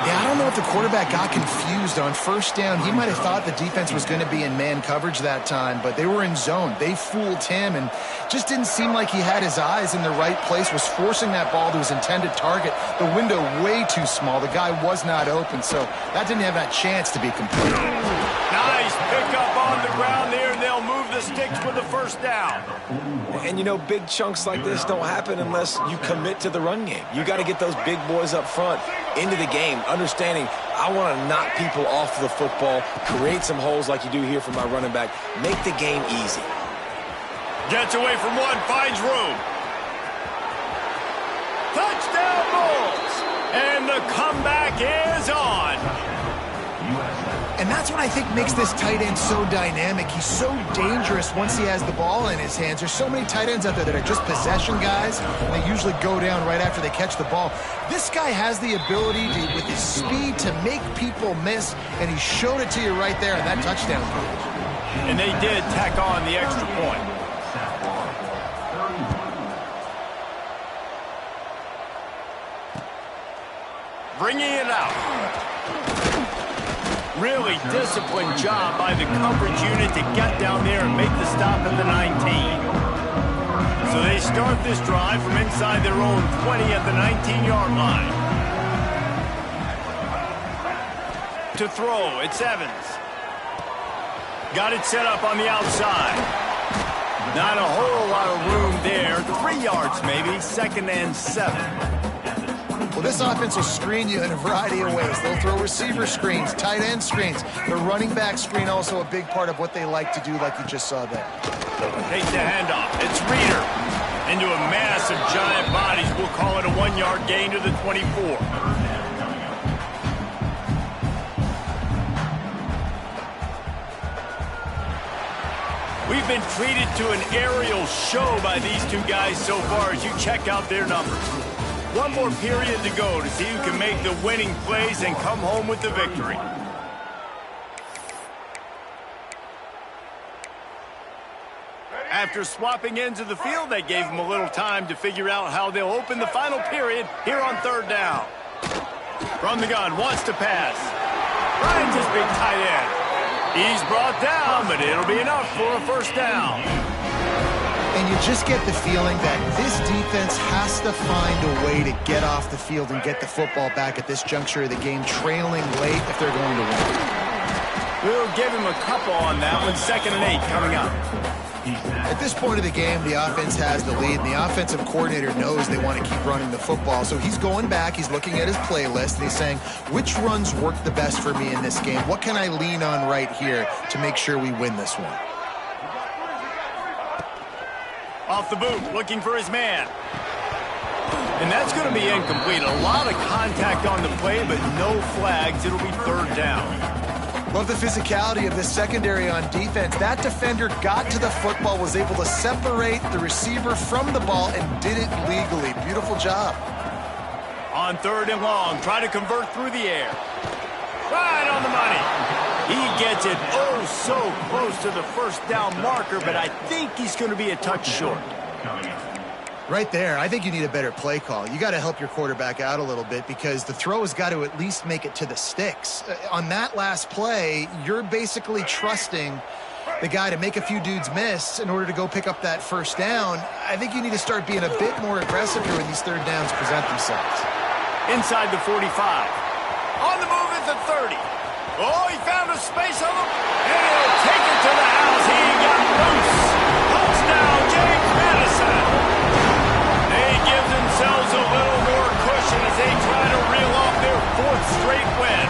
Speaker 3: Yeah, I don't know if the quarterback got confused on 1st down. He might have thought the defense was going to be in man coverage that time, but they were in zone. They fooled him and just didn't seem like he had his eyes in the right place, was forcing that ball to his intended target. The window way too small. The guy was not open, so that didn't have that chance to be complete.
Speaker 1: Nice pickup on the ground there, and they'll move the sticks with the first down.
Speaker 2: And, big chunks like this don't happen unless you commit to the run game. You got to get those big boys up front into the game, understanding I want to knock people off the football, create some holes like you do here for my running back, make the game easy.
Speaker 1: Gets away from one, finds room. Touchdown Bulls! And the comeback is on.
Speaker 3: And that's what I think makes this tight end so dynamic. He's so dangerous once he has the ball in his hands. There's so many tight ends out there that are just possession guys, and they usually go down right after they catch the ball. This guy has the ability to, with his speed, to make people miss, and he showed it to you right there in that touchdown catch.
Speaker 1: And they did tack on the extra point. Bringing it out. Really disciplined job by the coverage unit to get down there and make the stop at the 19. So they start this drive from inside their own 20 at the 19-yard line. To throw, it's Evans. Got it set up on the outside. Not a whole lot of room there. 3 yards maybe, 2nd and 7.
Speaker 3: Well, this offense will screen you in a variety of ways. They'll throw receiver screens, tight end screens. The running back screen also a big part of what they like to do, like you just saw there.
Speaker 1: Takes the handoff. It's Reeder. Into a mass of giant bodies. We'll call it a 1-yard gain to the 24. We've been treated to an aerial show by these two guys so far as you check out their numbers. One more period to go to see who can make the winning plays and come home with the victory. After swapping ends of the field, that gave them a little time to figure out how they'll open the final period here on third down. From the gun, wants to pass. Finds his big tight end. He's brought down, but it'll be enough for a first down.
Speaker 3: And you just get the feeling that this defense has to find a way to get off the field and get the football back at this juncture of the game, trailing late if they're going to win.
Speaker 1: We'll give him a couple on that one. 2nd and 8 coming up.
Speaker 3: At this point of the game, the offense has the lead, and the offensive coordinator knows they want to keep running the football. So he's going back, he's looking at his playlist, and he's saying, which runs work the best for me in this game? What can I lean on right here to make sure we win this one?
Speaker 1: Off the boot, looking for his man. And that's going to be incomplete. A lot of contact on the play, but no flags. It'll be third down.
Speaker 3: Love the physicality of this secondary on defense. That defender got to the football, was able to separate the receiver from the ball, and did it legally. Beautiful job.
Speaker 1: On 3rd and long, try to convert through the air. Right on the money. He gets it oh so close to the first down marker, but I think he's going to be a touch short.
Speaker 3: Right there, I think you need a better play call. You got to help your quarterback out a little bit because the throw has got to at least make it to the sticks. On that last play, you're basically trusting the guy to make a few dudes miss in order to go pick up that first down. I think you need to start being a bit more aggressive here when these third downs present themselves.
Speaker 1: Inside the 45. On the move at the 30. Oh, he found a space on him, and he'll take it to the house. He got loose. Touchdown, James Madison. They give themselves a little more cushion as they try to reel off their 4th straight win.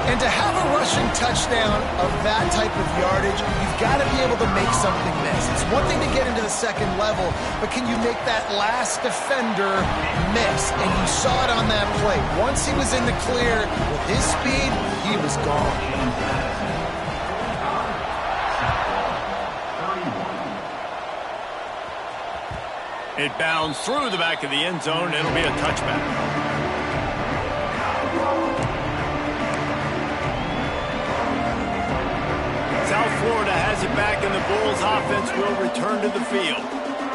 Speaker 3: And to have a rushing touchdown of that type of yardage, you've got to be able to make something miss. It's one thing to get into the second level, but can you make that last defender miss? And you saw it on that play. Once he was in the clear, with his speed, he was gone.
Speaker 1: It bounds through the back of the end zone. It'll be a touchback. South Florida has it back, and the Bulls offense will return to the field.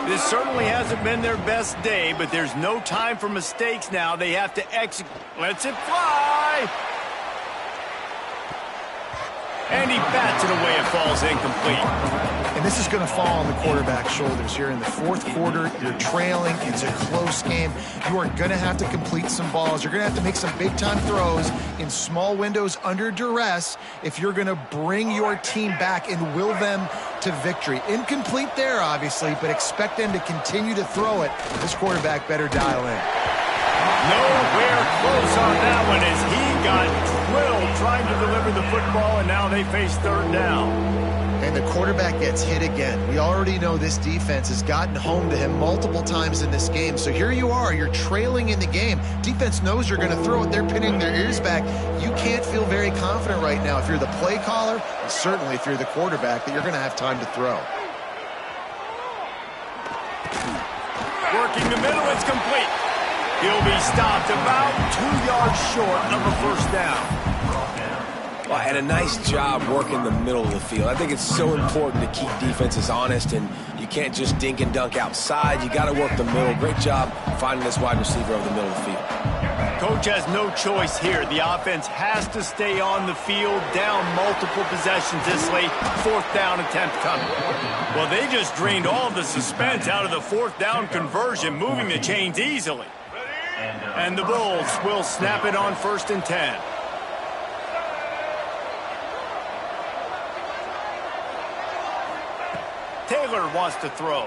Speaker 1: This certainly hasn't been their best day, but there's no time for mistakes now. They have to execute. Lets it fly. And he bats it away. It falls incomplete.
Speaker 3: And this is going to fall on the quarterback's shoulders here in the 4th quarter. You're trailing. It's a close game. You are going to have to complete some balls. You're going to have to make some big-time throws in small windows under duress if you're going to bring your team back and will them to victory. Incomplete there, obviously, but expect them to continue to throw it. This quarterback better dial in.
Speaker 1: Nowhere close on that one as he got drilled trying to deliver the football, and now they face third down.
Speaker 3: And the quarterback gets hit again. We already know this defense has gotten home to him multiple times in this game. So here you are, you're trailing in the game. Defense knows you're going to throw it. They're pinning their ears back. You can't feel very confident right now if you're the play caller, and certainly if you're the quarterback, that you're going to have time to throw.
Speaker 1: Working the middle, it's complete. He'll be stopped about 2 yards short of a first down.
Speaker 2: Well, and a nice job working the middle of the field. I think it's so important to keep defenses honest, and you can't just dink and dunk outside. You got to work the middle. Great job finding this wide receiver over the middle of the field.
Speaker 1: Coach has no choice here. The offense has to stay on the field, down multiple possessions this late. 4th down attempt coming. Well, they just drained all of the suspense out of the 4th down conversion, moving the chains easily. And the Bulls will snap it on 1st and 10. Taylor wants to throw.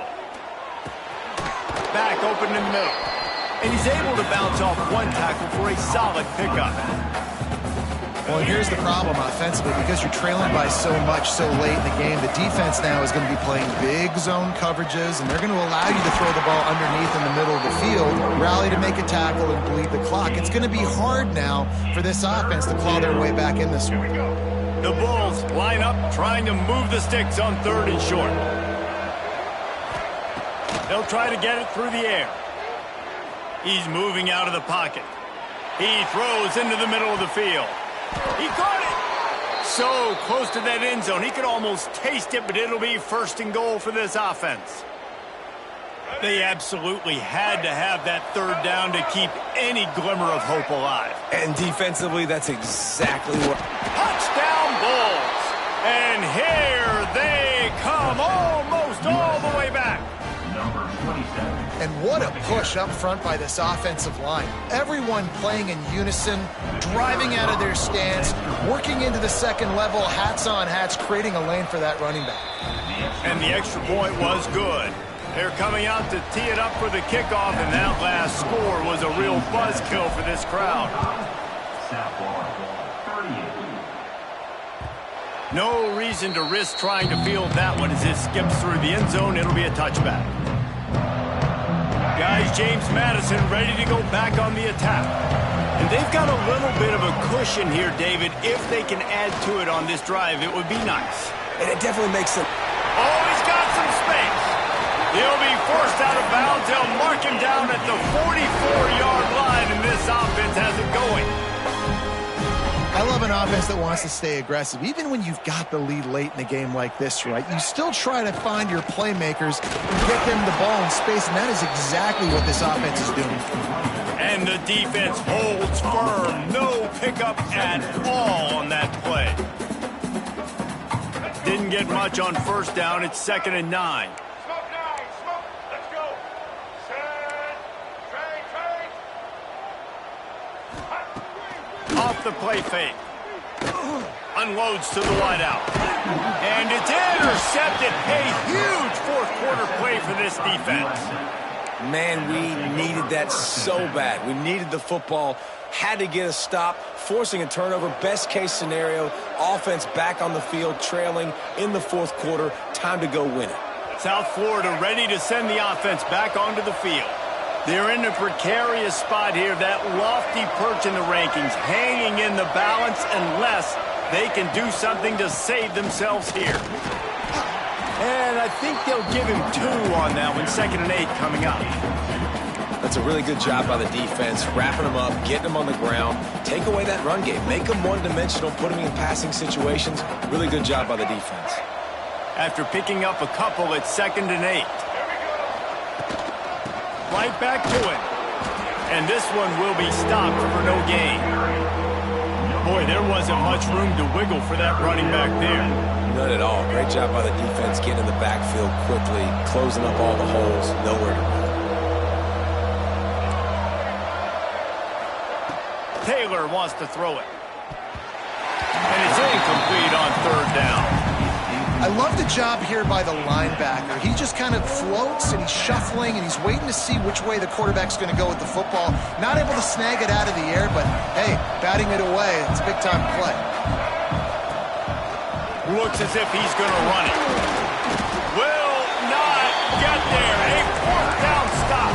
Speaker 1: Back open in the middle. And he's able to bounce off one tackle for a solid pickup.
Speaker 3: Well, and here's the problem offensively. Because you're trailing by so much so late in the game, the defense now is going to be playing big zone coverages, and they're going to allow you to throw the ball underneath in the middle of the field, rally to make a tackle, and bleed the clock. It's going to be hard now for this offense to claw their way back in this one.
Speaker 1: The Bulls line up trying to move the sticks on 3rd and short. They'll try to get it through the air. He's moving out of the pocket. He throws into the middle of the field. He caught it! So close to that end zone, he could almost taste it, but it'll be 1st and goal for this offense. They absolutely had to have that 3rd down to keep any glimmer of hope alive.
Speaker 2: And defensively, that's exactly what...
Speaker 1: Touchdown Bulls! And here they come, almost all the way back.
Speaker 5: Number 27.
Speaker 3: And what a push up front by this offensive line. Everyone playing in unison, driving out of their stance, working into the second level, hats on hats, creating a lane for that running back.
Speaker 1: And the extra point was good. They're coming out to tee it up for the kickoff, and that last score was a real buzzkill for this crowd.
Speaker 5: Snap ball. 38.
Speaker 1: No reason to risk trying to field that one as it skips through the end zone. It'll be a touchback. Guys, James Madison ready to go back on the attack. And they've got a little bit of a cushion here, David. If they can add to it on this drive, it would be nice.
Speaker 2: And it definitely makes them...
Speaker 1: Oh, he's got some space. He'll be forced out of bounds. They'll mark him down at the 44-yard line, and this offense has it going.
Speaker 3: I love an offense that wants to stay aggressive. Even when you've got the lead late in the game like this, right, you still try to find your playmakers and get them the ball in space, and that is exactly what this offense is doing.
Speaker 1: And the defense holds firm. No pickup at all on that play. Didn't get much on 1st down. It's 2nd and 9. Off the play fake. Unloads to the wideout. And it's intercepted. A huge 4th quarter play for this defense.
Speaker 2: Man, we needed that so bad. We needed the football. Had to get a stop, forcing a turnover. Best case scenario, offense back on the field, trailing in the 4th quarter. Time to go win it.
Speaker 1: South Florida ready to send the offense back onto the field. They're in a precarious spot here, that lofty perch in the rankings, hanging in the balance unless they can do something to save themselves here. And I think they'll give him 2 on that one, 2nd and 8 coming up.
Speaker 2: That's a really good job by the defense, wrapping them up, getting them on the ground, take away that run game, make them one-dimensional, put them in passing situations. Really good job by the defense.
Speaker 1: After picking up a couple, it's 2nd and 8. Right back to it. And this one will be stopped for no gain. Boy, there wasn't much room to wiggle for that running back there.
Speaker 2: None at all. Great job by the defense getting in the backfield quickly, closing up all the holes, nowhere to run.
Speaker 1: Taylor wants to throw it. And it's incomplete on 3rd down.
Speaker 3: I love the job here by the linebacker. He just kind of floats, and he's shuffling, and he's waiting to see which way the quarterback's going to go with the football. Not able to snag it out of the air, but, hey, batting it away, it's a big-time play.
Speaker 1: Looks as if he's going to run it. Will not get there. A 4th down stop.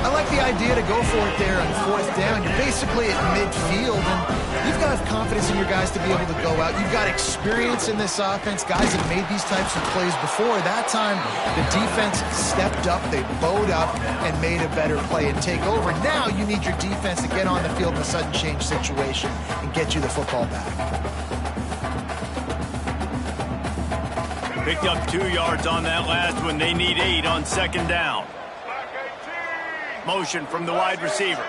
Speaker 3: I like the idea to go for it there on 4th down. You're basically at midfield, and you've got to have confidence in your guys to be able to go out. You've got experience in this offense. Guys have made these types of plays before. That time, the defense stepped up, they bowed up, and made a better play and take over. Now you need your defense to get on the field in a sudden change situation and get you the football back.
Speaker 1: Picked up 2 yards on that last one. They need 8 on 2nd down. Motion from the wide receiver.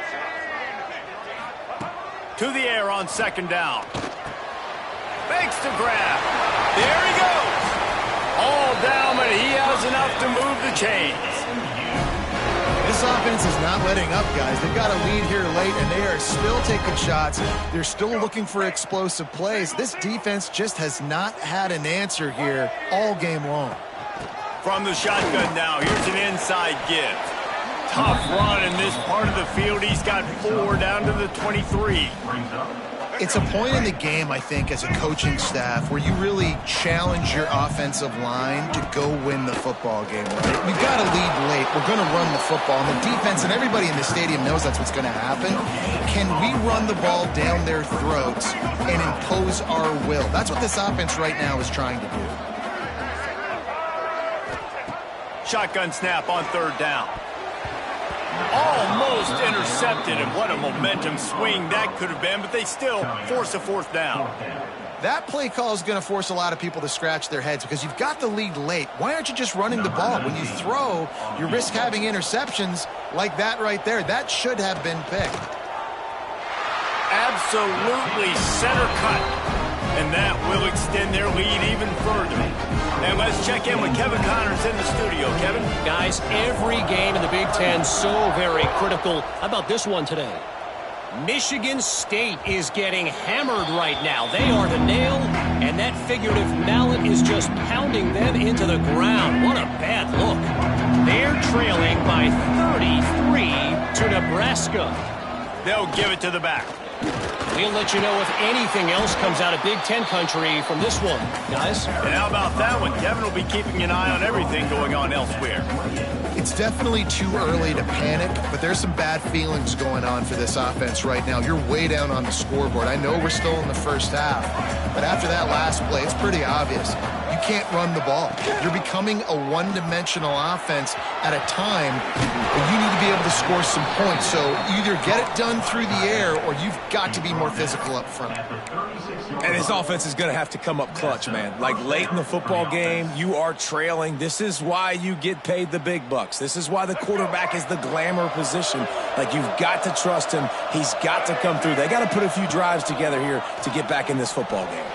Speaker 1: To the air on 2nd down. Fakes to grab. There he goes. All down, but he has enough to move the chains.
Speaker 3: This offense is not letting up, guys. They've got a lead here late, and they are still taking shots. They're still looking for explosive plays. This defense just has not had an answer here all game long.
Speaker 1: From the shotgun now, here's an inside give. Tough run in this part of the field. He's got 4 down to the 23.
Speaker 3: It's a point in the game, I think, as a coaching staff where you really challenge your offensive line to go win the football game, right? We've got to lead late. We're going to run the football. And the defense and everybody in the stadium knows that's what's going to happen. Can we run the ball down their throats and impose our will? That's what this offense right now is trying to do.
Speaker 1: Shotgun snap on third down. Almost intercepted, and what a momentum swing that could have been, but they still force a fourth down.
Speaker 3: That play call is going to force a lot of people to scratch their heads because you've got the lead late. Why aren't you just running the ball? When you throw, you risk having interceptions like that right there. That should have been picked.
Speaker 1: Absolutely center cut. And that will extend their lead even further. And let's check in with Kevin Connors in the studio. Kevin?
Speaker 4: Guys, every game in the Big Ten so very critical. How about this one today? Michigan State is getting hammered right now. They are the nail, and that figurative mallet is just pounding them into the ground. What a bad look. They're trailing by 33 to Nebraska.
Speaker 1: They'll give it to the back.
Speaker 4: We'll let you know if anything else comes out of Big Ten country from this one, guys.
Speaker 1: And how about that one? Kevin will be keeping an eye on everything going on elsewhere.
Speaker 3: It's definitely too early to panic, but there's some bad feelings going on for this offense right now. You're way down on the scoreboard. I know we're still in the first half, but after that last play, it's pretty obvious. You can't run the ball. You're becoming a one-dimensional offense at a time where you need to be able to score some points. So either get it done through the air or you've got to be more physical up front.
Speaker 2: And his offense is going to have to come up clutch, man. Like late in the football game, you are trailing. This is why you get paid the big bucks. This is why the quarterback is the glamour position. Like, you've got to trust him. He's got to come through. They got to put a few drives together here to get back in this football game.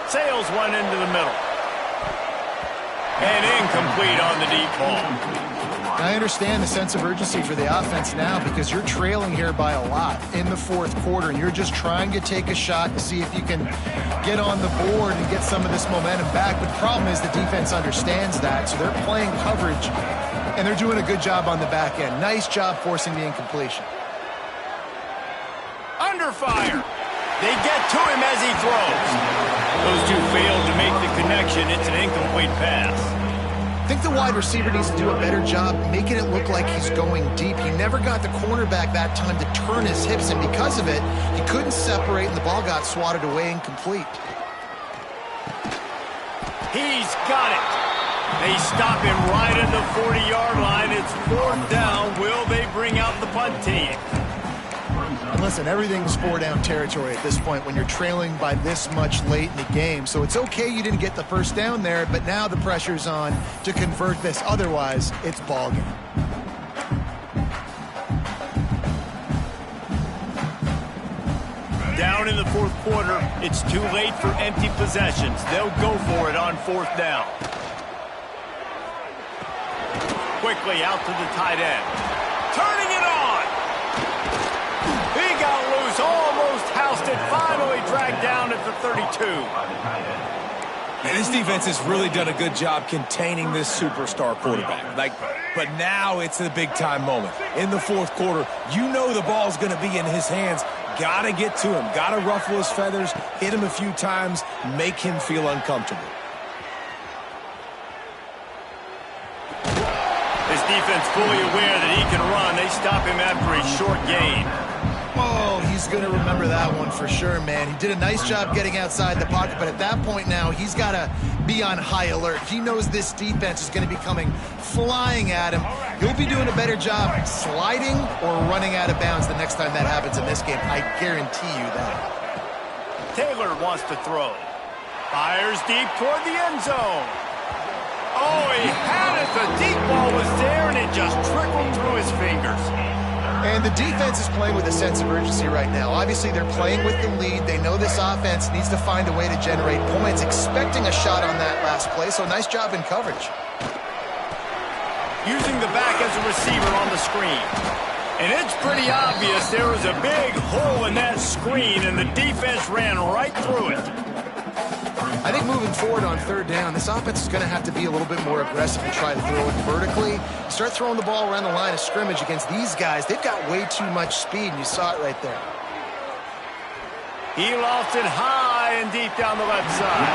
Speaker 1: Sails one into the middle. And incomplete on the deep ball.
Speaker 3: I understand the sense of urgency for the offense now because you're trailing here by a lot in the fourth quarter, and you're just trying to take a shot to see if you can get on the board and get some of this momentum back. But the problem is the defense understands that, so they're playing coverage, and they're doing a good job on the back end. Nice job forcing the incompletion.
Speaker 1: Under fire. They get to him as he throws. Those two failed to make the connection. It's an incomplete pass.
Speaker 3: I think the wide receiver needs to do a better job making it look like he's going deep. He never got the cornerback that time to turn his hips, and because of it, he couldn't separate, and the ball got swatted away incomplete.
Speaker 1: He's got it. They stop him right at the 40-yard line. It's fourth down. Will they bring out the punt team?
Speaker 3: And listen, everything's four-down territory at this point when you're trailing by this much late in the game. So it's okay you didn't get the first down there, but now the pressure's on to convert this. Otherwise, it's ball game.
Speaker 1: Down in the fourth quarter, it's too late for empty possessions. They'll go for it on fourth down. Quickly out to the tight end. Turning it on. He got loose, almost housed it, finally dragged down at the 32.
Speaker 2: And this defense has really done a good job containing this superstar quarterback. But now it's a big-time moment. In the fourth quarter, you know the ball's going to be in his hands. Got to get to him. Got to ruffle his feathers, hit him a few times, make him feel uncomfortable.
Speaker 1: His defense fully aware that he can run. They stop him after a short gain.
Speaker 3: Oh, he's going to remember that one for sure, man. He did a nice job getting outside the pocket, but at that point now, he's got to be on high alert. He knows this defense is going to be coming flying at him. He'll be doing a better job sliding or running out of bounds the next time that happens in this game. I guarantee you that.
Speaker 1: Taylor wants to throw. Fires deep toward the end zone. Oh, he had it. The deep ball was there, and it just trickled through his fingers.
Speaker 3: And the defense is playing with a sense of urgency right now. Obviously, they're playing with the lead. They know this offense needs to find a way to generate points, expecting a shot on that last play, so nice job in coverage.
Speaker 1: Using the back as a receiver on the screen. And it's pretty obvious there was a big hole in that screen, and the defense ran right through it.
Speaker 3: I think moving forward on third down, this offense is going to have to be a little bit more aggressive and try to throw it vertically Start throwing the ball around the line of scrimmage against these guys. They've got way too much speed, and you saw it right there.
Speaker 1: He lofts it high and deep down the left side.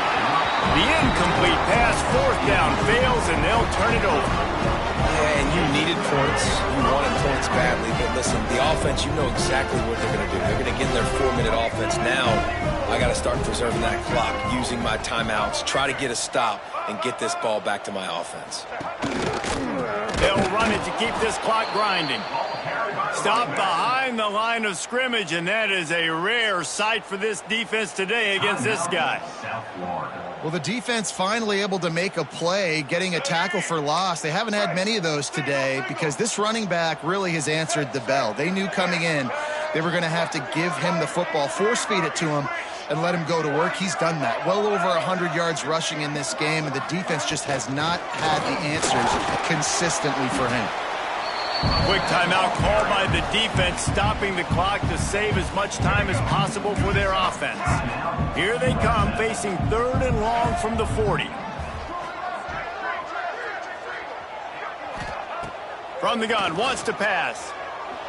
Speaker 1: The incomplete pass, 4th down, fails, and they'll turn it over.
Speaker 2: Yeah, and you needed points. You wanted points badly. But listen, the offense, you know exactly what they're going to do. They're going to get in their 4-minute offense. Now, I got to start preserving that clock, using my timeouts, try to get a stop, and get this ball back to my offense.
Speaker 1: They'll run it to keep this clock grinding. Stop behind the line of scrimmage, and that is a rare sight for this defense today against this guy.
Speaker 3: Well, the defense finally able to make a play, getting a tackle for loss. They haven't had many of those today because this running back really has answered the bell. They knew coming in they were going to have to give him the football, force feed it to him, and let him go to work. He's done that. Well over 100 yards rushing in this game, and the defense just has not had the answers consistently for him.
Speaker 1: Quick timeout called by the defense, stopping the clock to save as much time as possible for their offense. Here they come, facing 3rd and long from the 40. From the gun, wants to pass.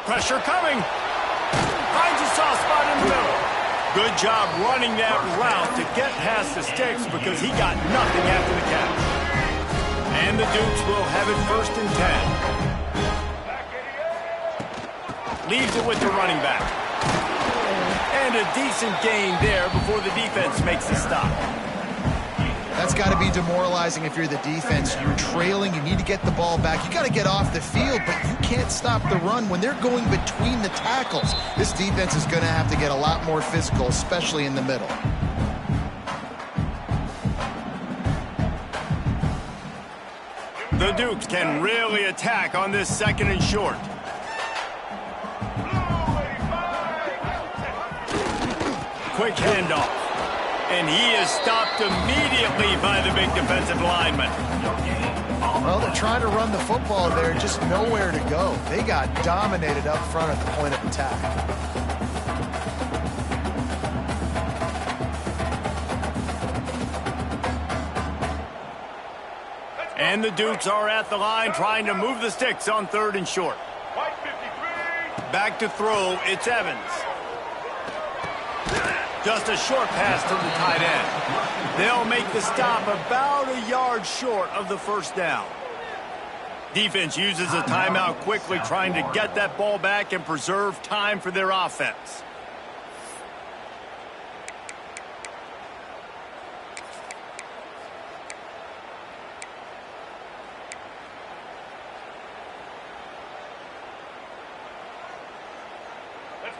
Speaker 1: Pressure coming. Finds a soft spot in the middle. Good job running that route to get past the sticks because he got nothing after the catch. And the Dukes will have it 1st and 10. Leaves it with the running back. And a decent gain there before the defense makes the stop.
Speaker 3: That's got to be demoralizing if you're the defense. You're trailing. You need to get the ball back. You got to get off the field, but you can't stop the run when they're going between the tackles. This defense is going to have to get a lot more physical, especially in the middle.
Speaker 1: The Dukes can really attack on this 2nd and short. Quick handoff. And he is stopped immediately by the big defensive lineman.
Speaker 3: Well, they're trying to run the football there, just nowhere to go. They got dominated up front at the point of attack.
Speaker 1: And the Dukes are at the line trying to move the sticks on 3rd and short. Back to throw, it's Evans. Just a short pass to the tight end. They'll make the stop about a yard short of the 1st down. Defense uses a timeout quickly, trying to get that ball back and preserve time for their offense.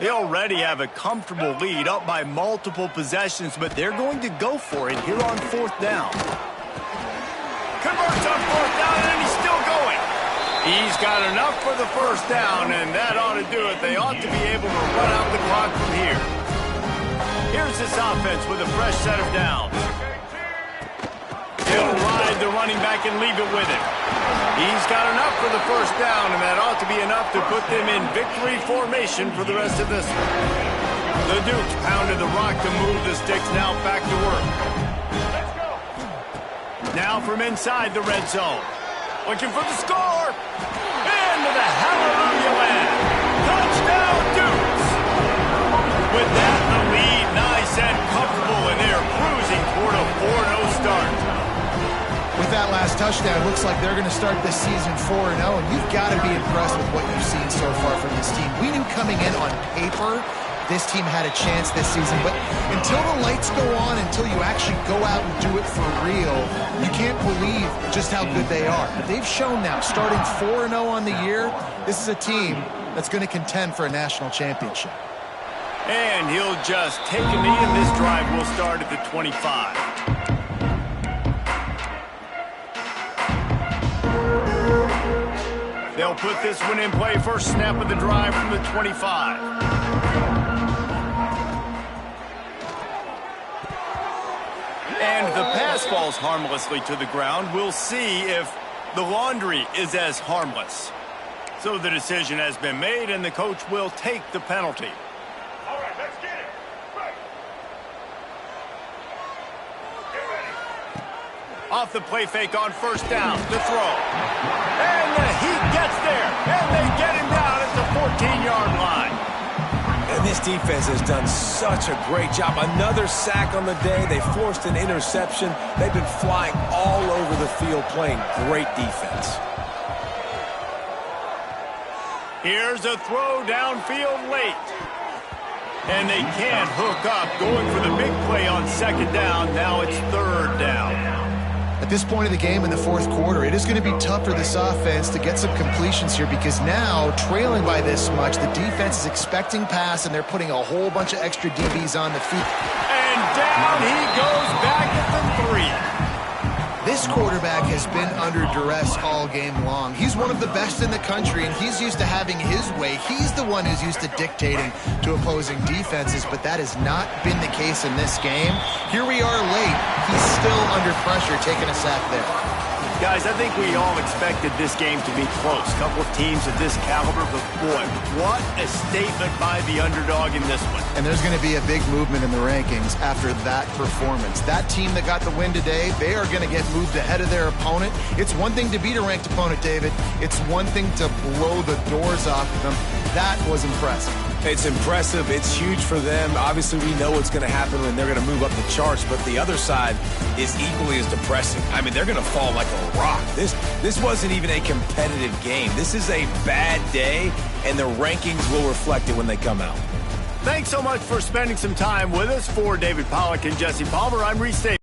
Speaker 1: They already have a comfortable lead, up by multiple possessions, but they're going to go for it here on 4th down. Converts on 4th down, and he's still going. He's got enough for the 1st down, and that ought to do it. They ought to be able to run out the clock from here. Here's this offense with a fresh set of downs. He'll ride the running back and leave it with him. He's got enough for the 1st down, and that ought to be enough to put them in victory formation for the rest of this one. The Dukes pounded the rock to move the sticks, now back to work. Now from inside the red zone. Looking for the score. Into the hallelujah land. Touchdown Dukes. With that, the lead nice and comfortable, and they're cruising toward a 4-0 start.
Speaker 3: With that last touchdown, it looks like they're going to start this season 4-0, and you've got to be impressed with what you've seen so far from this team. We knew coming in on paper this team had a chance this season, but until the lights go on, until you actually go out and do it for real, you can't believe just how good they are. But they've shown now, starting 4-0 on the year, this is a team that's going to contend for a national championship.
Speaker 1: And he'll just take a knee, and this drive will start at the 25. They'll put this one in play. First snap of the drive from the 25. And the pass falls harmlessly to the ground. We'll see if the laundry is as harmless. So the decision has been made, and the coach will take the penalty.
Speaker 5: All right, let's get it. Right. Get ready.
Speaker 1: Off the play fake on 1st down, the throw. And the heat
Speaker 2: this defense has done such a great job. Another sack on the day. They forced an interception. They've been flying all over the field playing great defense.
Speaker 1: Here's a throw downfield late. And they can't hook up, going for the big play on second down. Now it's third down.
Speaker 3: At this point of the game in the fourth quarter, it is going to be tough for this offense to get some completions here because now, trailing by this much, the defense is expecting pass, and they're putting a whole bunch of extra DBs on the field.
Speaker 1: And down he goes back at the 3.
Speaker 3: This quarterback has been under duress all game long. He's one of the best in the country, and he's used to having his way. He's the one who's used to dictating to opposing defenses, but that has not been the case in this game. Here we are late. He's still under pressure, taking a sack there.
Speaker 1: Guys, I think we all expected this game to be close. A couple of teams of this caliber, but boy, what a statement by the underdog in this one.
Speaker 3: And there's going to be a big movement in the rankings after that performance. That team that got the win today, they are going to get moved ahead of their opponent. It's one thing to beat a ranked opponent, David. It's one thing to blow the doors off of them. That was impressive.
Speaker 2: It's impressive. It's huge for them. Obviously, we know what's going to happen when they're going to move up the charts, but the other side is equally as depressing. I mean, they're going to fall like a rock. This wasn't even a competitive game. This is a bad day, and the rankings will reflect it when they come out.
Speaker 1: Thanks so much for spending some time with us. For David Pollack and Jesse Palmer, I'm Reese Davis.